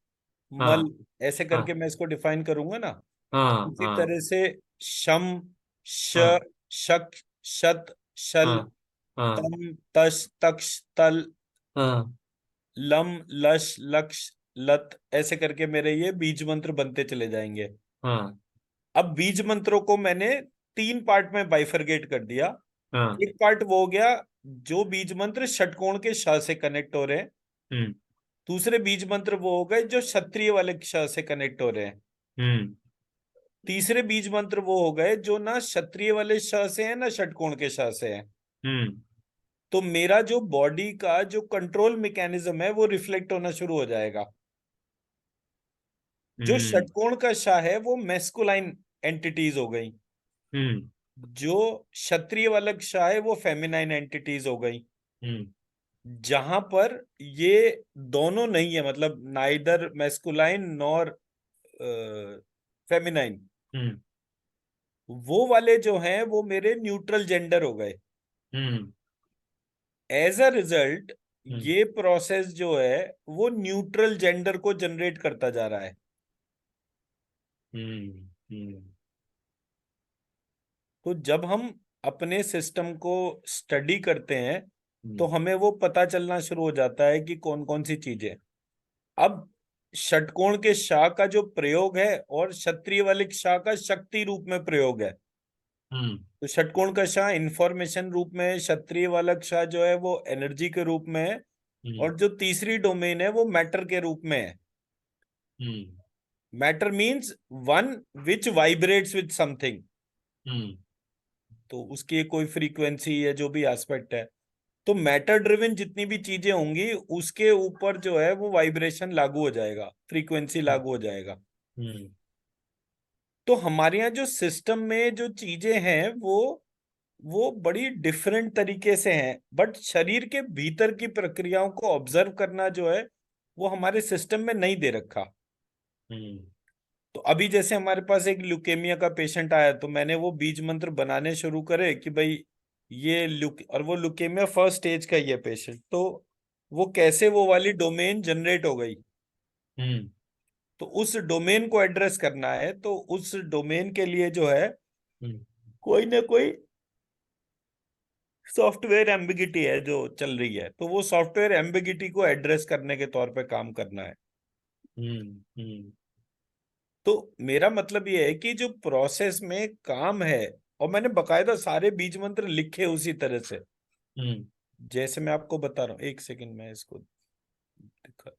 मल। हाँ, ऐसे करके हाँ, मैं इसको डिफाइन करूंगा ना। हाँ, इसी हाँ, तरह से शम, श, हाँ, शक, शत, शल, हाँ, हाँ, तम, तश, तक्ष, तल, हाँ, लम, लश, लक्ष, लत। ऐसे करके मेरे ये बीज मंत्र बनते चले जाएंगे। हाँ, अब बीज मंत्रों को मैंने 3 पार्ट में बाइफरगेट कर दिया। हाँ, एक पार्ट वो हो गया जो बीज मंत्र षटकोण के श से कनेक्ट हो रहे हैं। हम्म, दूसरे बीज मंत्र वो हो गए जो क्षत्रिय वाले श से कनेक्ट हो रहे हैं। हम्म, तीसरे बीज मंत्र वो हो गए जो ना क्षत्रिय वाले श से है ना षटकोण के श से है। हम्म तो मेरा जो बॉडी का जो कंट्रोल मैकेनिज्म है वो रिफ्लेक्ट होना शुरू हो जाएगा। जो हम्म षटकोण का श है वो मैस्कुलाइन एंटिटीज हो गई, हम्म जो क्षत्रिय वाला श है वो फेमिनाइन एंटिटीज हो गई। हम्म जहां पर ये दोनों नहीं है, मतलब नाइदर मैस्कुलाइन नॉर फेमिनाइन, हम्म वो वाले जो हैं वो मेरे न्यूट्रल जेंडर हो गए। हम्म एज अ रिजल्ट हम्म ये प्रोसेस जो है वो न्यूट्रल जेंडर को जनरेट करता जा रहा है। हम्म हम्म तो जब हम अपने सिस्टम को स्टडी करते हैं तो हम्म हमें वो पता चलना शुरू हो जाता है कि कौन कौन सी चीजें। अब षटकोण के शाह का जो प्रयोग है और क्षत्रिय वाले शाह का शक्ति रूप में प्रयोग है। हम्म तो षटकोण का शाह इंफॉर्मेशन रूप में है, क्षत्रिय वाला शाह जो है वो एनर्जी के रूप में है, हम्म और जो तीसरी डोमेन है वो मैटर के रूप में है। Hmm matter means one which vibrates with something. हम्म तो उसकी कोई फ्रीक्वेंसी है जो भी एस्पेक्ट है। तो मैटर ड्रिवन जितनी भी चीजें होंगी उसके ऊपर जो है वो वाइब्रेशन लागू हो जाएगा, फ्रीक्वेंसी लागू हो जाएगा। हम्म तो हमारे यहाँ जो सिस्टम में जो चीजें हैं वो बड़ी डिफरेंट तरीके से हैं, बट शरीर के भीतर की प्रक्रियाओं को ऑब्जर्व करना जो है वो हमारे सिस्टम में नहीं दे रखा। हम्म तो अभी जैसे हमारे पास एक ल्यूकेमिया का पेशेंट आया तो मैंने वो बीज मंत्र बनाने शुरू करे कि भाई ये और वो ल्यूकेमिया फर्स्ट स्टेज का ही है पेशेंट, तो वो कैसे वो वाली डोमेन जनरेट हो गई। हम्म तो उस डोमेन को एड्रेस करना है, तो उस डोमेन के लिए जो है हम्म कोई ना कोई सॉफ्टवेयर एम्बिगिटी है जो चल रही है, तो वो सॉफ्टवेयर एम्बिगिटी को एड्रेस करने के तौर पे काम करना है। हम्म तो मेरा मतलब ये है कि जो प्रोसेस में काम है, और मैंने बकायदा सारे बीज मंत्र लिखे उसी तरह से हम्म जैसे मैं आपको बता रहा हूँ। एक सेकंड में इसको दिखा।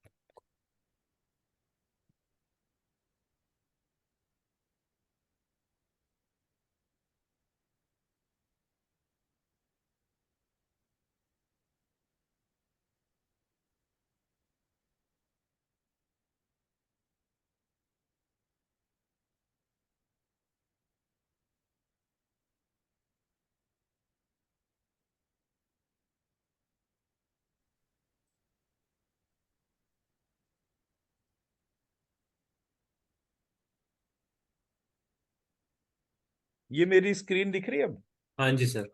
ये मेरी स्क्रीन दिख रही है अब? हाँ जी सर,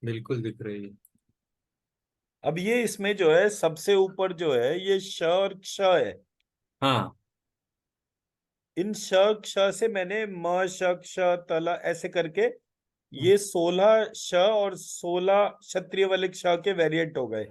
बिल्कुल दिख रही है। अब ये इसमें जो है सबसे ऊपर जो है ये श और क्ष है। हाँ। इन श क्ष से मैंने म श क्ष तला ऐसे करके ये 16 श और 16 क्षत्रिय वाले क्ष के वेरिएंट हो गए।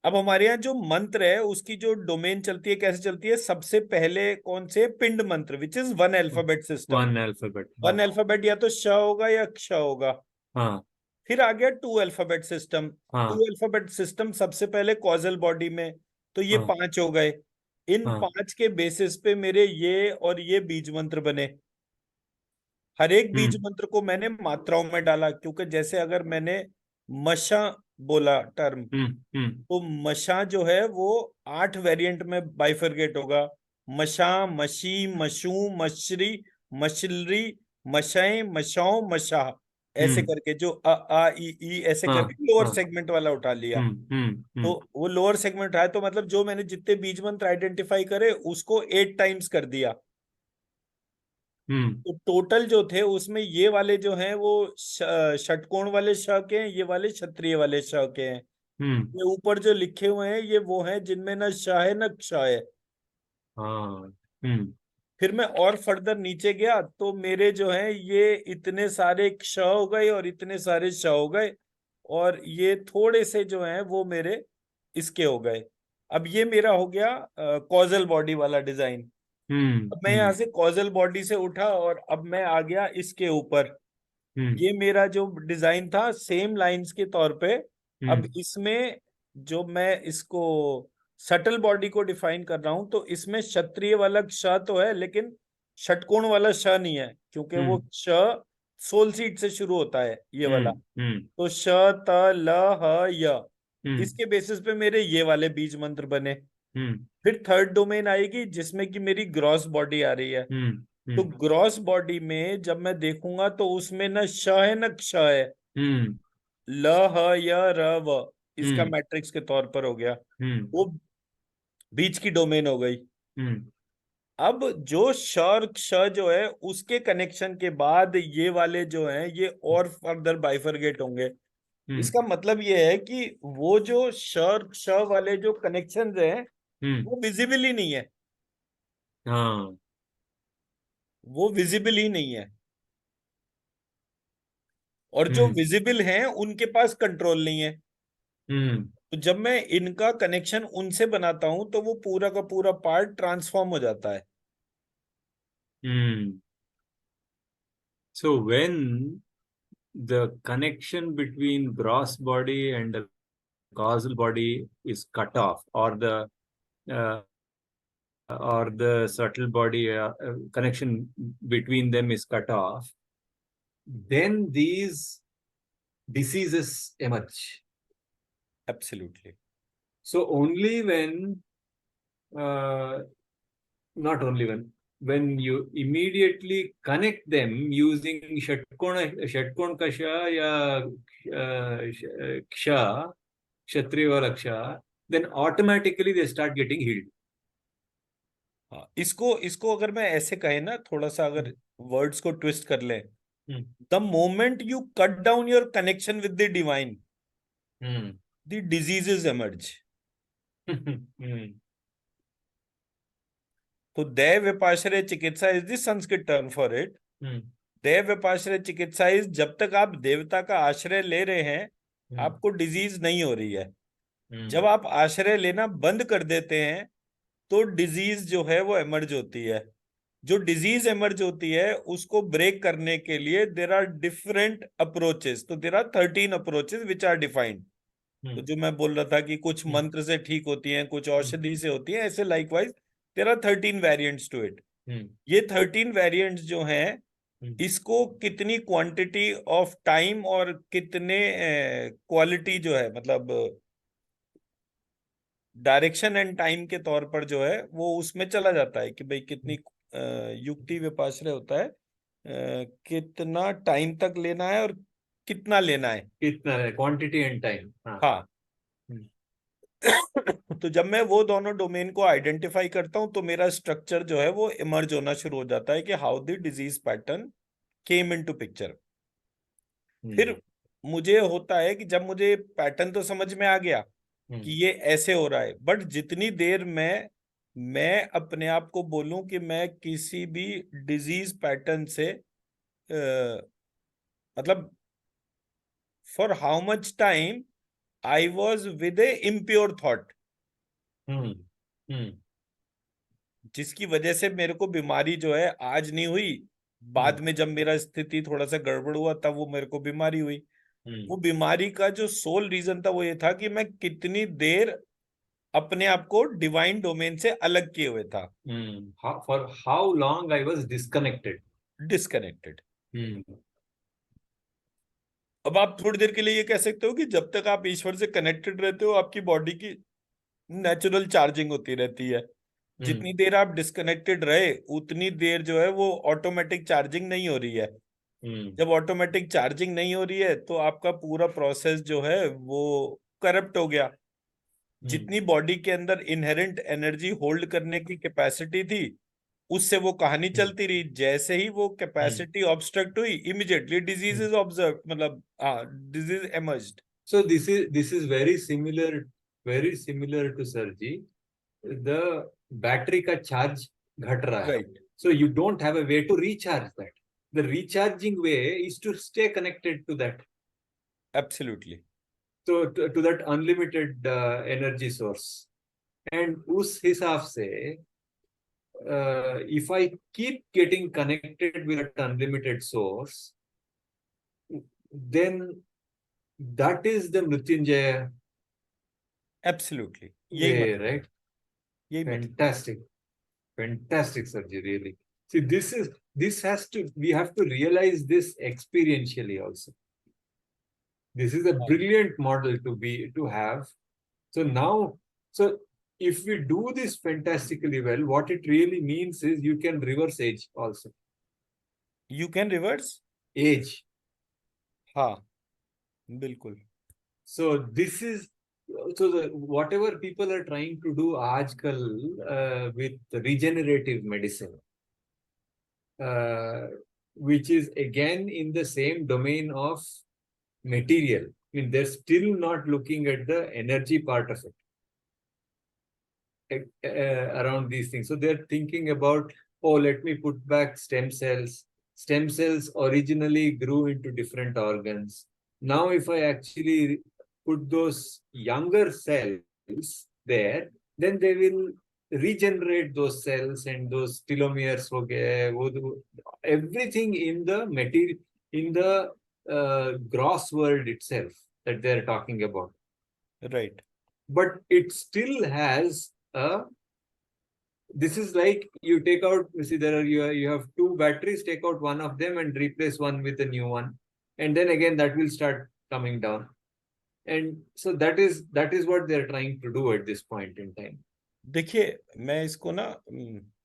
अब हमारे यहाँ जो मंत्र है उसकी जो डोमेन चलती है कैसे चलती है, सबसे पहले कौन से पिंड मंत्र which is one alphabet system. One alphabet, हाँ। वन अल्फाबेट या तो श होगा या क्ष होगा। हाँ फिर आ गया टू अल्फाबेट सिस्टम। टू हाँ अल्फाबेट सिस्टम सबसे पहले कॉजल बॉडी में, तो ये हाँ 5 हो गए। इन हाँ। 5 के बेसिस पे मेरे ये और ये बीज मंत्र बने। हर एक बीज हम्म मंत्र को मैंने मात्राओं में डाला, क्योंकि जैसे अगर मैंने मशा बोला टर्म, हम्म तो मशा जो है वो 8 वेरिएंट में बाइफरकेट होगा। मशा, मशी, मशू, मशरी, मशलरी, मशय, मशौ, मशाह, ऐसे हम्म। करके जो आ ई ऐसे हाँ करके लोअर हाँ। सेगमेंट वाला उठा लिया। तो हम्म। वो लोअर सेगमेंट उठाया तो मतलब जो मैंने जितने बीज मंत्र आइडेंटिफाई करे उसको 8 टाइम्स कर दिया। हम्म तो टोटल जो थे उसमें ये वाले जो हैं वो षटकोण वाले श के हैं, ये वाले क्षत्रिय वाले श के हैं। हम्म। ये ऊपर जो लिखे हुए हैं ये वो हैं जिनमें न श है न क्ष है। हाँ। हम्म फिर मैं और फर्दर नीचे गया तो मेरे जो हैं ये इतने सारे क्ष हो गए और इतने सारे श हो गए, और ये थोड़े से जो हैं वो मेरे इसके हो गए। अब ये मेरा हो गया कॉजल बॉडी वाला डिजाइन। अब मैं यहाँ हम्म से कॉजल बॉडी से उठा और अब मैं आ गया इसके ऊपर। हम्म ये मेरा जो डिजाइन था सेम लाइंस के तौर पे। अब हम्म इसमें जो मैं इसको सटल बॉडी को डिफाइन कर रहा हूं, तो इसमें क्षत्रिय वाला क्ष तो है, लेकिन षटकोण वाला श नहीं है, क्योंकि वो हम्म श सोल सीड से शुरू होता है ये वाला। हम्म हम्म तो श, त, ल, ह, य, हम्म इसके बेसिस पे मेरे ये वाले बीज मंत्र बने। हम्म फिर थर्ड डोमेन आएगी जिसमें कि मेरी ग्रॉस बॉडी आ रही है। तो हम्म ग्रॉस बॉडी में जब मैं देखूंगा तो उसमें न श है न क्ष है। हम्म ल, ह, य, र, व, इसका हम्म मैट्रिक्स के तौर पर हो गया। हम्म वो बीच की डोमेन हो गई। हम्म अब जो श और क्ष जो है उसके कनेक्शन के बाद ये वाले जो हैं ये और फर्दर बाइफरगेट होंगे। हम्म इसका मतलब ये है कि वो जो श और क्ष वाले जो कनेक्शन हैं हम्म, वो विजिबल ही नहीं है। हाँ वो विजिबल ही नहीं है। और जो हम्म विजिबल हैं उनके पास कंट्रोल नहीं है। हम्म तो जब मैं इनका कनेक्शन उनसे बनाता हूं तो वो पूरा का पूरा पार्ट ट्रांसफॉर्म हो जाता है। हम्म so when the connection between gross body and the causal body is cut off, uh, or the subtle body connection between them is cut off, then these diseases emerge. Absolutely. So only when, uh, not only when you immediately connect them using षटकोण kasha या ksha, kshatriya or aksha, then automatically they start getting healed. हाँ, इसको इसको अगर मैं ऐसे कहे ना, थोड़ा सा अगर वर्ड्स को ट्विस्ट कर ले, Hmm. The moment you cut down your connection with the divine, Hmm. The diseases emerge. Hmm. तो दैव विपाश्रय चिकित्सा is the Sanskrit term for it. Hmm. दैव विपाश्रय चिकित्सा इज जब तक आप देवता का आश्रय ले रहे हैं Hmm. आपको डिजीज नहीं हो रही है। जब Hmm. आप आश्रय लेना बंद कर देते हैं तो डिजीज जो है वो एमर्ज होती है। जो डिजीज एमर्ज होती है उसको ब्रेक करने के लिए देर आर डिफरेंट अप्रोचेस। तो there are 13 approaches which are defined. तो Hmm. जो मैं बोल रहा था कि कुछ Hmm. मंत्र से ठीक होती हैं, कुछ Hmm. औषधि से होती हैं, ऐसे likewise there are 13 variants to it. Hmm. ये 13 वेरिएंट्स जो हैं Hmm. इसको कितनी क्वांटिटी ऑफ टाइम और कितने क्वालिटी जो है, मतलब डायरेक्शन एंड टाइम के तौर पर जो है वो उसमें चला जाता है कि भाई कितनी युक्ति विपाश्रय होता है, कितना टाइम तक लेना है और कितना लेना है। कितना है क्वांटिटी एंड टाइम? हाँ. हाँ। Hmm. तो जब मैं वो दोनों डोमेन को आइडेंटिफाई करता हूं तो मेरा स्ट्रक्चर जो है वो इमर्ज होना शुरू हो जाता है कि how the disease pattern came into picture. फिर Hmm. मुझे होता है कि जब मुझे पैटर्न तो समझ में आ गया Hmm. कि ये ऐसे हो रहा है, बट जितनी देर में मैं अपने आप को बोलूं कि मैं किसी भी डिजीज पैटर्न से मतलब for how much time I was with A impure thought, Hmm. Hmm. जिसकी वजह से मेरे को बीमारी जो है आज नहीं हुई, Hmm. बाद में जब मेरा स्थिति थोड़ा सा गड़बड़ हुआ तब वो मेरे को बीमारी हुई। Hmm. वो बीमारी का जो सोल रीजन था वो ये था कि मैं कितनी देर अपने आप को डिवाइन डोमेन से अलग किए हुए था, Hmm. For how long I was disconnected? Disconnected. Hmm. अब आप थोड़ी देर के लिए ये कह सकते हो कि जब तक आप ईश्वर से कनेक्टेड रहते हो आपकी बॉडी की नेचुरल चार्जिंग होती रहती है। Hmm. जितनी देर आप डिस्कनेक्टेड रहे उतनी देर जो है वो ऑटोमेटिक चार्जिंग नहीं हो रही है। Hmm. जब ऑटोमेटिक चार्जिंग नहीं हो रही है तो आपका पूरा प्रोसेस जो है वो करप्ट हो गया। Hmm. जितनी बॉडी के अंदर इनहेरेंट एनर्जी होल्ड करने की कैपेसिटी थी उससे वो कहानी Hmm. चलती रही। जैसे ही वो Hmm. कैपेसिटी ऑब्स्ट्रक्ट हुई इमीडिएटली Hmm. डिजीजेस ऑब्जर्व, मतलब हाँ, disease emerged. So this is very similar to sir ji. The battery का charge घट रहा है. Right. So you don't have a way to recharge that. The recharging way is to stay connected to that. Absolutely. So to that unlimited energy source. And उस हिसाब से if I keep getting connected with that unlimited source, then that is the Mrityunjaya absolutely, यही way, मतलब है, right? यही मतलब। Fantastic. Fantastic, Sarji, really. See, this has to, we have to realize this experientially also. This is a brilliant model to have. So now, so if we do this fantastically well, what it really means is you can reverse age also. You can reverse, Age. हाँ बिल्कुल। So this is, so whatever people are trying to do aajkal with regenerative medicine, which is again in the same domain of material. I mean, they're still not looking at the energy part of it around these things. So they're thinking about, oh, let me put back stem cells. Stem cells originally grew into different organs. Now, if I actually put those younger cells there, then they will regenerate those cells and those telomeres. Everything in the material, in the gross world itself that they're talking about. Right. But it still has a, this is like you take out, you see, there are, you have two batteries, take out one of them and replace one with a new one, and then again that will start coming down. And so that is what they're trying to do at this point in time. देखिए मैं इसको ना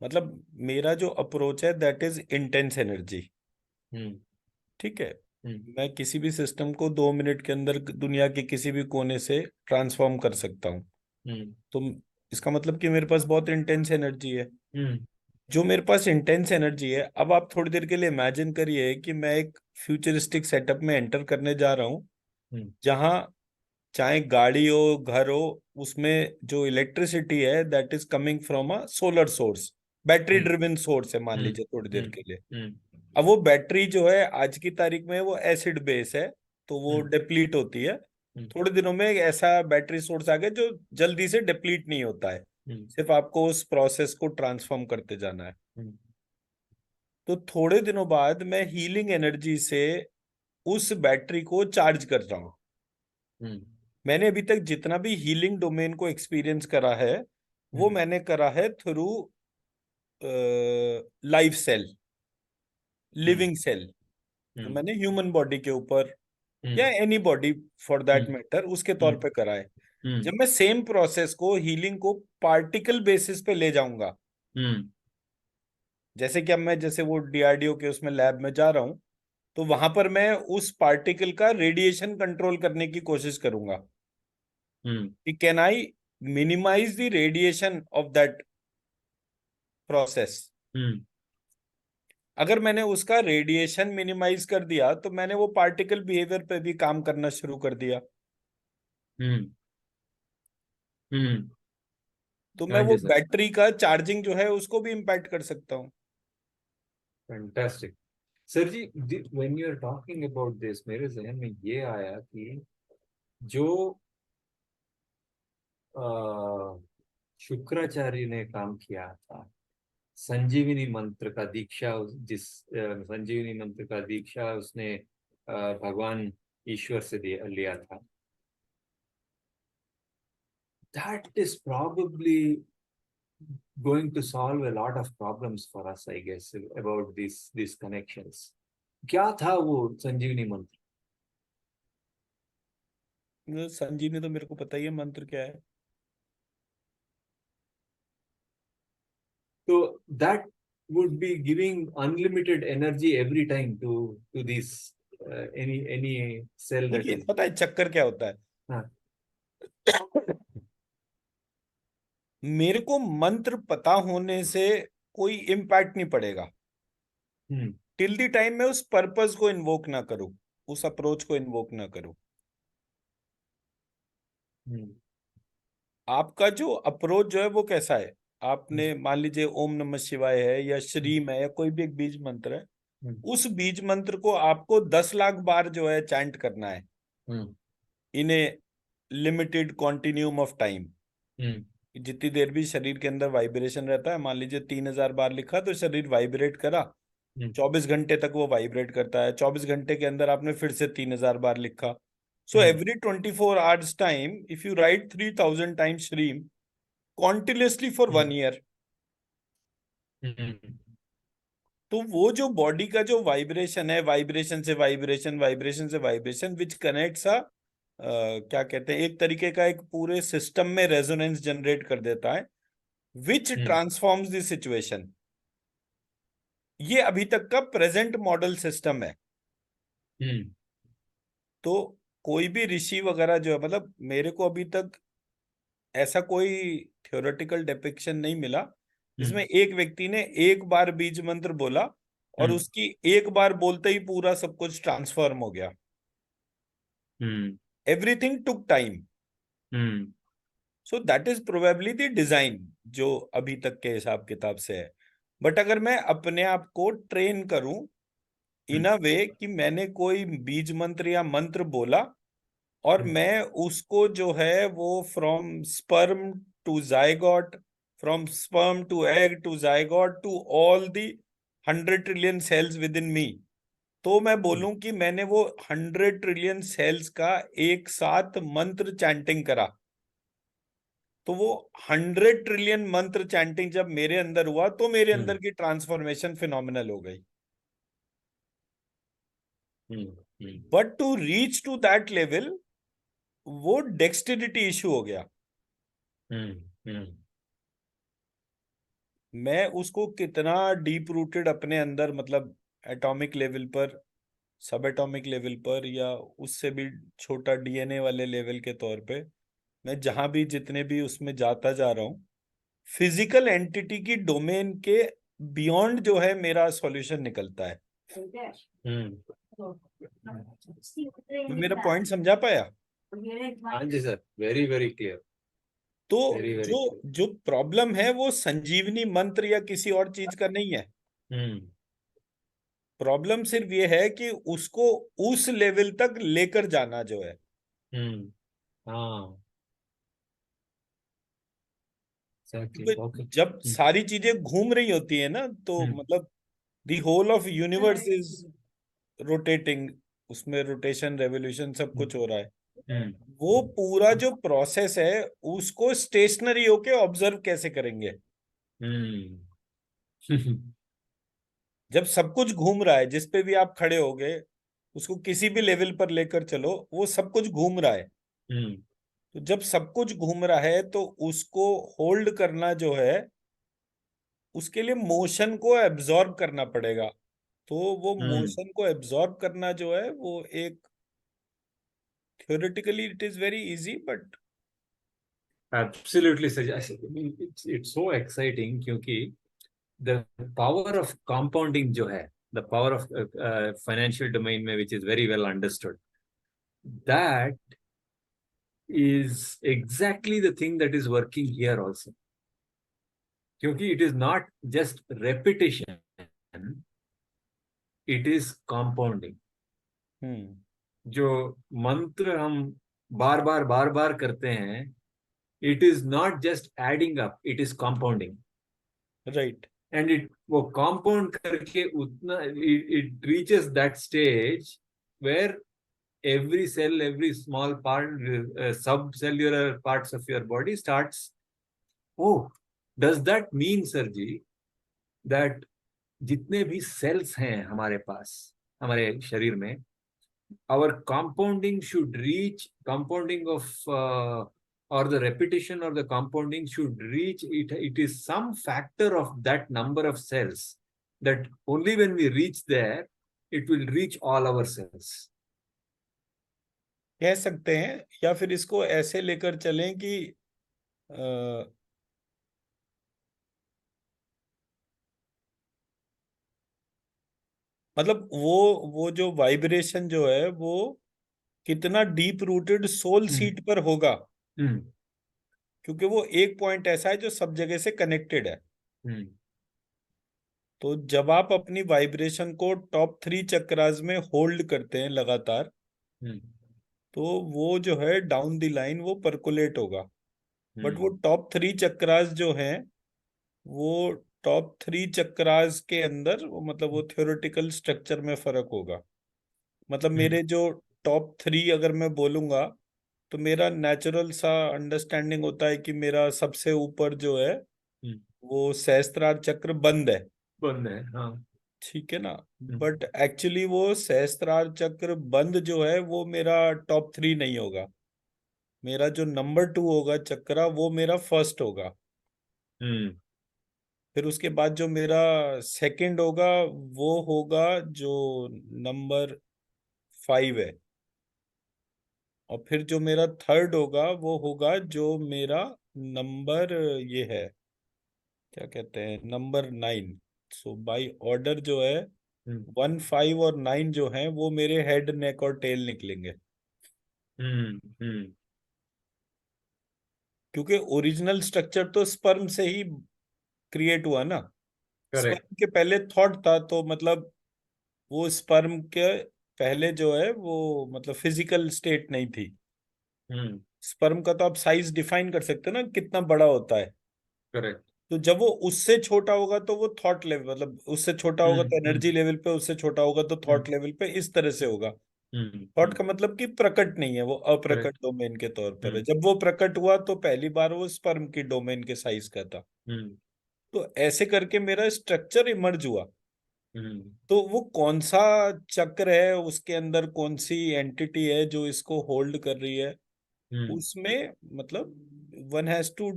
मतलब मेरा जो approach है that is intense energy. ठीक है, मैं किसी भी सिस्टम को 2 मिनट के अंदर दुनिया के किसी भी कोने से ट्रांसफॉर्म कर सकता हूँ। तो इसका मतलब कि मेरे पास बहुत इंटेंस एनर्जी है। जो मेरे पास इंटेंस एनर्जी है, अब आप थोड़ी देर के लिए इमेजिन करिए कि मैं एक फ्यूचरिस्टिक सेटअप में एंटर करने जा रहा हूँ जहां चाहे गाड़ी हो घर हो, उसमें जो इलेक्ट्रिसिटी है that is coming from a solar source, battery driven source है मान लीजिए थोड़ी देर के लिए। अब वो बैटरी जो है आज की तारीख में वो एसिड बेस है, तो वो डिप्लीट होती है। थोड़े दिनों में एक ऐसा बैटरी सोर्स आ गया जो जल्दी से डिप्लीट नहीं होता है, सिर्फ आपको उस प्रोसेस को ट्रांसफॉर्म करते जाना है। तो थोड़े दिनों बाद मैं हीलिंग एनर्जी से उस बैटरी को चार्ज कर रहा हूं। मैंने अभी तक जितना भी हीलिंग डोमेन को एक्सपीरियंस करा है वो मैंने करा है through life cell, living cell. तो मैंने ह्यूमन बॉडी के ऊपर या any body for that matter उसके तौर पे करा है। जब मैं सेम प्रोसेस को हीलिंग को पार्टिकल बेसिस पे ले जाऊंगा, जैसे कि अब मैं जैसे वो डीआरडीओ के उसमें लैब में जा रहा हूं, तो वहां पर मैं उस पार्टिकल का रेडिएशन कंट्रोल करने की कोशिश करूंगा कि can I minimize the radiation of that process. अगर मैंने उसका रेडिएशन मिनिमाइज कर दिया तो मैंने वो पार्टिकल बिहेवियर पे भी काम करना शुरू कर दिया। तो मैं हाँ वो जी सर। बैटरी का चार्जिंग जो है उसको भी इम्पैक्ट कर सकता हूँ। फैंटास्टिक सर जी। When you are talking about this, मेरे जहन में ये आया कि जो शुक्राचार्य ने काम किया था, संजीवनी मंत्र का दीक्षा, जिस संजीवनी मंत्र का दीक्षा उसने भगवान ईश्वर से लिया था, that is probably going to solve a lot of problems for us, I guess, about these connections. क्या था वो संजीवनी मंत्र? संजीवनी तो मेरे को पता ही है मंत्र क्या है। So that would be giving unlimited energy every time to these any cell that देखिए is. पता है चक्कर क्या होता है? हाँ. मेरे को मंत्र पता होने से कोई इम्पैक्ट नहीं पड़ेगा टिल द टाइम मैं उस पर्पस को इन्वोक ना करूं, उस अप्रोच को इन्वोक ना करूं। आपका जो अप्रोच जो है वो कैसा है? आपने मान लीजिए ओम नमः शिवाय है या श्रीम है या कोई भी एक बीज मंत्र है, उस बीज मंत्र को आपको 10 लाख बार जो है चैंट करना है इन ए लिमिटेड कॉन्टिन्यूम ऑफ टाइम। जितनी देर भी शरीर के अंदर वाइब्रेशन रहता है, मान लीजिए 3,000 बार लिखा तो शरीर वाइब्रेट करा, 24 घंटे तक वो वाइब्रेट करता है। 24 घंटे के अंदर आपने फिर से 3,000 बार लिखा, So every 24 hours time, if you write 3000 times Shreem continuously for 1 year, तो वो जो बॉडी का जो वाइब्रेशन है, वाइब्रेशन से वाइब्रेशन, वाइब्रेशन से वाइब्रेशन, विच कनेक्ट्स क्या कहते हैं, एक तरीके का एक पूरे सिस्टम में रेजोनेंस जनरेट कर देता है, विच ट्रांसफॉर्म्स द सिचुएशन। ये अभी तक का प्रेजेंट मॉडल सिस्टम है। तो कोई भी ऋषि वगैरह जो है, मतलब मेरे को अभी तक ऐसा कोई थ्योरेटिकल डिपिक्शन नहीं मिला जिसमें एक व्यक्ति ने एक बार बीज मंत्र बोला और उसकी एक बार बोलते ही पूरा सब कुछ ट्रांसफॉर्म हो गया। Everything took time. So that is probably the design जो अभी तक के हिसाब किताब से है। बट अगर मैं अपने आप को ट्रेन करूं इन अ वे कि मैंने कोई बीज मंत्र या मंत्र बोला और मैं उसको जो है वो from sperm to zygote, from sperm to egg to zygote to all the 100 trillion cells within me, तो मैं बोलूं कि मैंने वो 100 ट्रिलियन सेल्स का एक साथ मंत्र चैंटिंग करा, तो वो 100 ट्रिलियन मंत्र चैंटिंग जब मेरे अंदर हुआ तो मेरे अंदर की ट्रांसफॉर्मेशन फिनोमिनल हो गई। But to reach to that level वो डेक्सटेरिटी इशू हो गया। मैं उसको कितना डीप रूटेड अपने अंदर, मतलब एटॉमिक लेवल पर, सब एटॉमिक लेवल पर, या उससे भी छोटा डीएनए वाले लेवल के तौर पे, मैं जहां भी जितने भी उसमें जाता जा रहा हूँ, फिजिकल एंटिटी की डोमेन के बियॉन्ड जो है मेरा सॉल्यूशन निकलता है। तो मेरा पॉइंट समझा पाया? हाँ जी सर, वेरी वेरी क्लियर। तो जो जो प्रॉब्लम है वो संजीवनी मंत्र या किसी और चीज का नहीं है। प्रॉब्लम सिर्फ ये है कि उसको उस लेवल तक लेकर जाना जो है। हाँ जब सारी चीजें घूम रही होती है ना, तो मतलब the whole of universe is rotating, उसमें रोटेशन रेवोल्यूशन सब कुछ हो रहा है, वो पूरा जो प्रोसेस है उसको स्टेशनरी होके ऑब्जर्व कैसे करेंगे? जब सब कुछ घूम रहा है, जिस पे भी आप खड़े हो गए, उसको किसी भी लेवल पर लेकर चलो, वो सब कुछ घूम रहा है। तो जब सब कुछ घूम रहा है तो उसको होल्ड करना जो है, उसके लिए मोशन को एब्जॉर्ब करना पड़ेगा। तो वो मोशन को एब्जॉर्ब करना जो है वो एक, theoretically it is very easy, but Absolutely sir, it's so exciting क्योंकि the power of compounding जो है, the power of financial domain में, which is very well understood, that is exactly the thing that is working here also. क्योंकि it is not just repetition, it is compounding. जो मंत्र हम बार बार करते हैं, it is not just adding up, it is compounding. right. And it वो compound करके उतना it reaches that stage where every cell, every small part, subcellular parts of your body starts. Oh, does that mean, sir ji, that जितने भी cells हैं हमारे पास, हमारे शरीर में, our compounding should reach, compounding of or the repetition or the compounding should reach, it is some factor of that number of cells, that only when we reach there, it will reach all our cells. कह सकते हैं, या फिर इसको ऐसे लेकर चलें कि मतलब वो जो वाइब्रेशन जो है वो कितना डीप रूटेड सोल सीट पर होगा, क्योंकि वो एक पॉइंट ऐसा है जो सब जगह से कनेक्टेड है। तो जब आप अपनी वाइब्रेशन को टॉप 3 चक्रास में होल्ड करते हैं लगातार, तो वो जो है डाउन द लाइन वो परकोलेट होगा। बट वो टॉप 3 चक्रास जो हैं, वो टॉप 3 चक्रास के अंदर मतलब वो थ्योरेटिकल स्ट्रक्चर में फर्क होगा। मतलब मेरे जो टॉप 3 अगर मैं बोलूंगा, तो मेरा नेचुरल सा अंडरस्टैंडिंग होता है कि मेरा सबसे ऊपर जो है हम्म, वो सहस्त्रार चक्र बंद है। बंद है, हाँ। ठीक है ना। हम्म, बट एक्चुअली वो सहस्त्रार चक्र बंद जो है वो मेरा टॉप 3 नहीं होगा। मेरा जो नंबर 2 होगा चक्रा, वो मेरा फर्स्ट होगा। हम्म, फिर उसके बाद जो मेरा सेकंड होगा वो होगा जो नंबर 5 है। और फिर जो मेरा थर्ड होगा वो होगा जो मेरा नंबर ये है, क्या कहते हैं, नंबर 9। सो बाय ऑर्डर जो है हम्म, 1, 5 और 9 जो है वो मेरे हेड, नेक और टेल निकलेंगे। हम्म, हम्म, क्योंकि ओरिजिनल स्ट्रक्चर तो स्पर्म से ही क्रिएट हुआ ना। करेक्ट। स्पर्म के पहले थॉट था, तो मतलब वो स्पर्म के पहले जो है वो मतलब फिजिकल स्टेट नहीं थी। हम्म, स्पर्म का तो आप साइज डिफाइन कर सकते हो ना, कितना बड़ा होता है। करेक्ट। तो जब वो उससे छोटा होगा तो वो थॉट लेवल, मतलब उससे छोटा होगा हम्म, तो एनर्जी लेवल पे, उससे छोटा होगा तो हम्म, थॉट लेवल पे, इस तरह से हम्म, होगा। थॉट हम्म, का मतलब कि प्रकट नहीं है, वो अप्रकट करेक्ट। डोमेन के तौर पर है। हम्म, जब वो प्रकट हुआ तो पहली बार वो स्पर्म की डोमेन के साइज का था। हम्म, तो ऐसे करके मेरा स्ट्रक्चर इमर्ज हुआ। हम्म, तो वो कौन सा चक्र है, उसके अंदर कौन सी एंटिटी है जो इसको होल्ड कर रही है, हम्म, उसमें मतलब one has to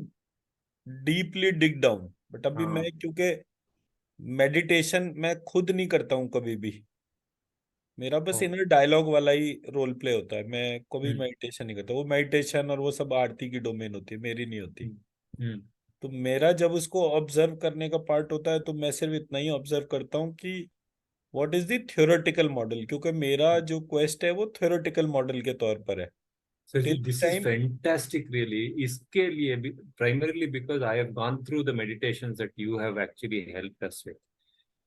deeply dig down. But अभी मैं, हाँ। क्योंकि मेडिटेशन मैं खुद नहीं करता हूँ कभी भी, मेरा बस ओ, इनर डायलॉग वाला ही रोल प्ले होता है, मैं कभी हम्म, मेडिटेशन नहीं करता। वो मेडिटेशन और वो सब आरती की डोमेन होती है, मेरी नहीं होती। हम्म, हम्म, तो मेरा जब उसको ऑब्जर्व करने का पार्ट होता है तो मैं सिर्फ इतना ही ऑब्जर्व करता हूँ कि what is the theoretical model, क्योंकि मेरा जो क्वेस्ट है वो थ्योरेटिकल मॉडल के तौर पर है। Sir ji, till this is time. Fantastic really. इसके लिए भी primarily because I have gone through the meditations that you have actually helped us with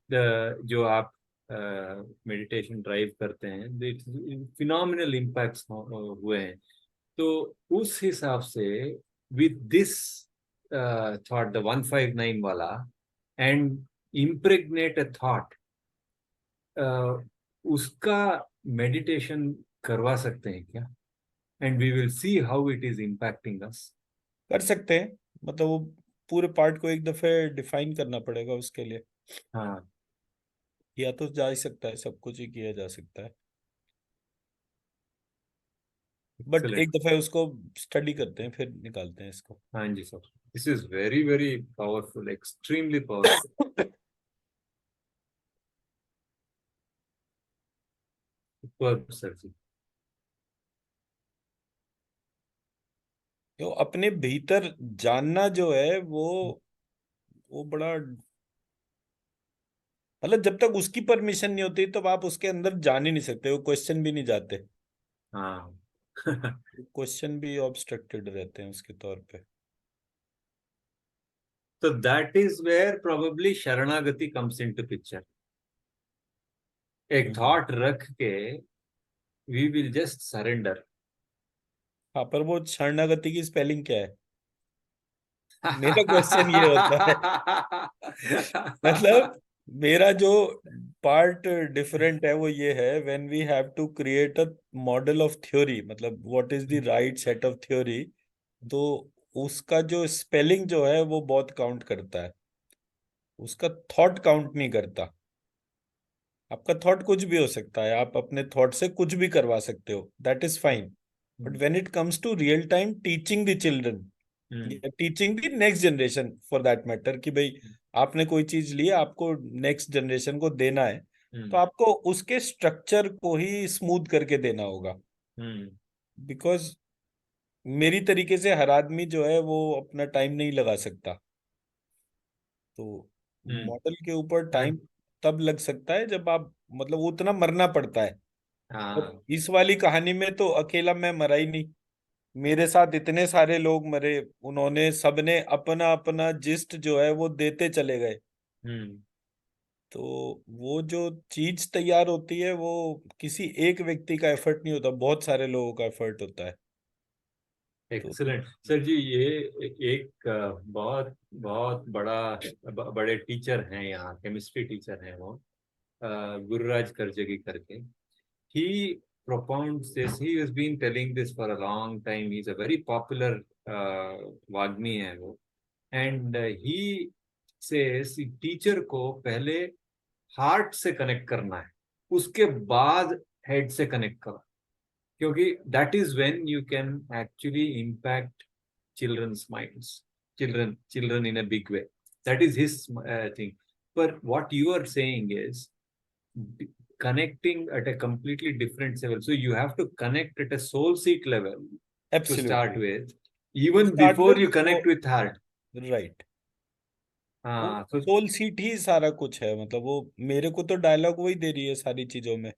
the, जो आप मेडिटेशन ड्राइव करते हैं, फिनोमिनल इम्पैक्ट्स हुए हैं। तो उस हिसाब से विद दिस थॉट, द 159 वाला, एंड इम्प्रेग्नेट अ थॉट, उसका मेडिटेशन करवा सकते हैं क्या? And we will see how it is impacting us. कर सकते हैं, मतलब वो पूरे पार्ट को एक दफे डिफाइन करना पड़ेगा उसके लिए। हाँ, या तो जा ही सकता है, सब कुछ ही किया जा सकता है। But excellent. एक दफे उसको स्टडी करते हैं फिर निकालते हैं इसको। हाँ जी sir, this is very very powerful, extremely powerful. Superb sir जी। तो अपने भीतर जानना जो है वो बड़ा, मतलब जब तक उसकी परमिशन नहीं होती तब आप उसके अंदर जान ही नहीं सकते, वो क्वेश्चन भी नहीं जाते। हाँ। क्वेश्चन भी ऑब्स्ट्रक्टेड रहते हैं उसके तौर पे। तो दैट इज वेयर प्रोबेबली शरणागति कम्स इनटू पिक्चर। एक हम्म। थॉट रख के वी विल जस्ट सरेंडर। हाँ, पर वो शरणागति की स्पेलिंग क्या है? मेरा क्वेश्चन ये होता है। मतलब मेरा जो पार्ट डिफरेंट है वो ये है, when we have to create a model of theory, मतलब what is the right set of theory, तो उसका जो स्पेलिंग जो है वो बहुत काउंट करता है, उसका थॉट काउंट नहीं करता। आपका थॉट कुछ भी हो सकता है, आप अपने थॉट से कुछ भी करवा सकते हो, that is fine. But when it comes to real time teaching the children, या teaching the next generation for that matter, कि भाई आपने कोई चीज ली है, आपको नेक्स्ट जनरेशन को देना है, तो आपको उसके स्ट्रक्चर को ही स्मूथ करके देना होगा। बिकॉज मेरी तरीके से हर आदमी जो है वो अपना टाइम नहीं लगा सकता। तो मॉडल के ऊपर टाइम तब लग सकता है जब आप, मतलब उतना मरना पड़ता है। और हाँ। इस वाली कहानी में तो अकेला मैं मरा ही नहीं, मेरे साथ इतने सारे लोग मरे, उन्होंने सबने अपना अपना जिस्ट जो है वो देते चले गए। तो वो जो चीज तैयार होती है वो किसी एक व्यक्ति का एफर्ट नहीं होता, बहुत सारे लोगों का एफर्ट होता है। तो एक्सलेंट सर जी। ये एक बहुत बहुत बड़े टीचर हैं यहाँ, केमिस्ट्री टीचर हैं वो, गुरुराज करजगी करके। ही propounds this. He has been telling this for a long time. He's a very popular वाग्मी है वो. And he says टीचर को पहले हार्ट से कनेक्ट करना है, उसके बाद हेड से कनेक्ट करो, क्योंकि that is when you can actually impact children's minds, children in a big way. That is his thing. But what you are saying is connecting at a completely different level. So you have to connect at a soul seat level to start Absolutely. with, even Start before with you connect with heart. right. वो हाँ, तो soul seat ही सारा कुछ है, मतलब वो मेरे को तो डायलॉग वही दे रही है सारी चीजों में।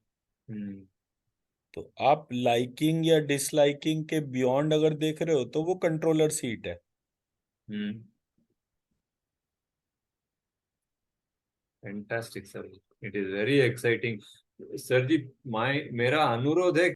तो आप लाइकिंग या डिसलाइकिंग के बियॉन्ड अगर देख रहे हो तो वो कंट्रोलर सीट है। Fantastic sir, it is very exciting sir जी. मेरा अनुरोध है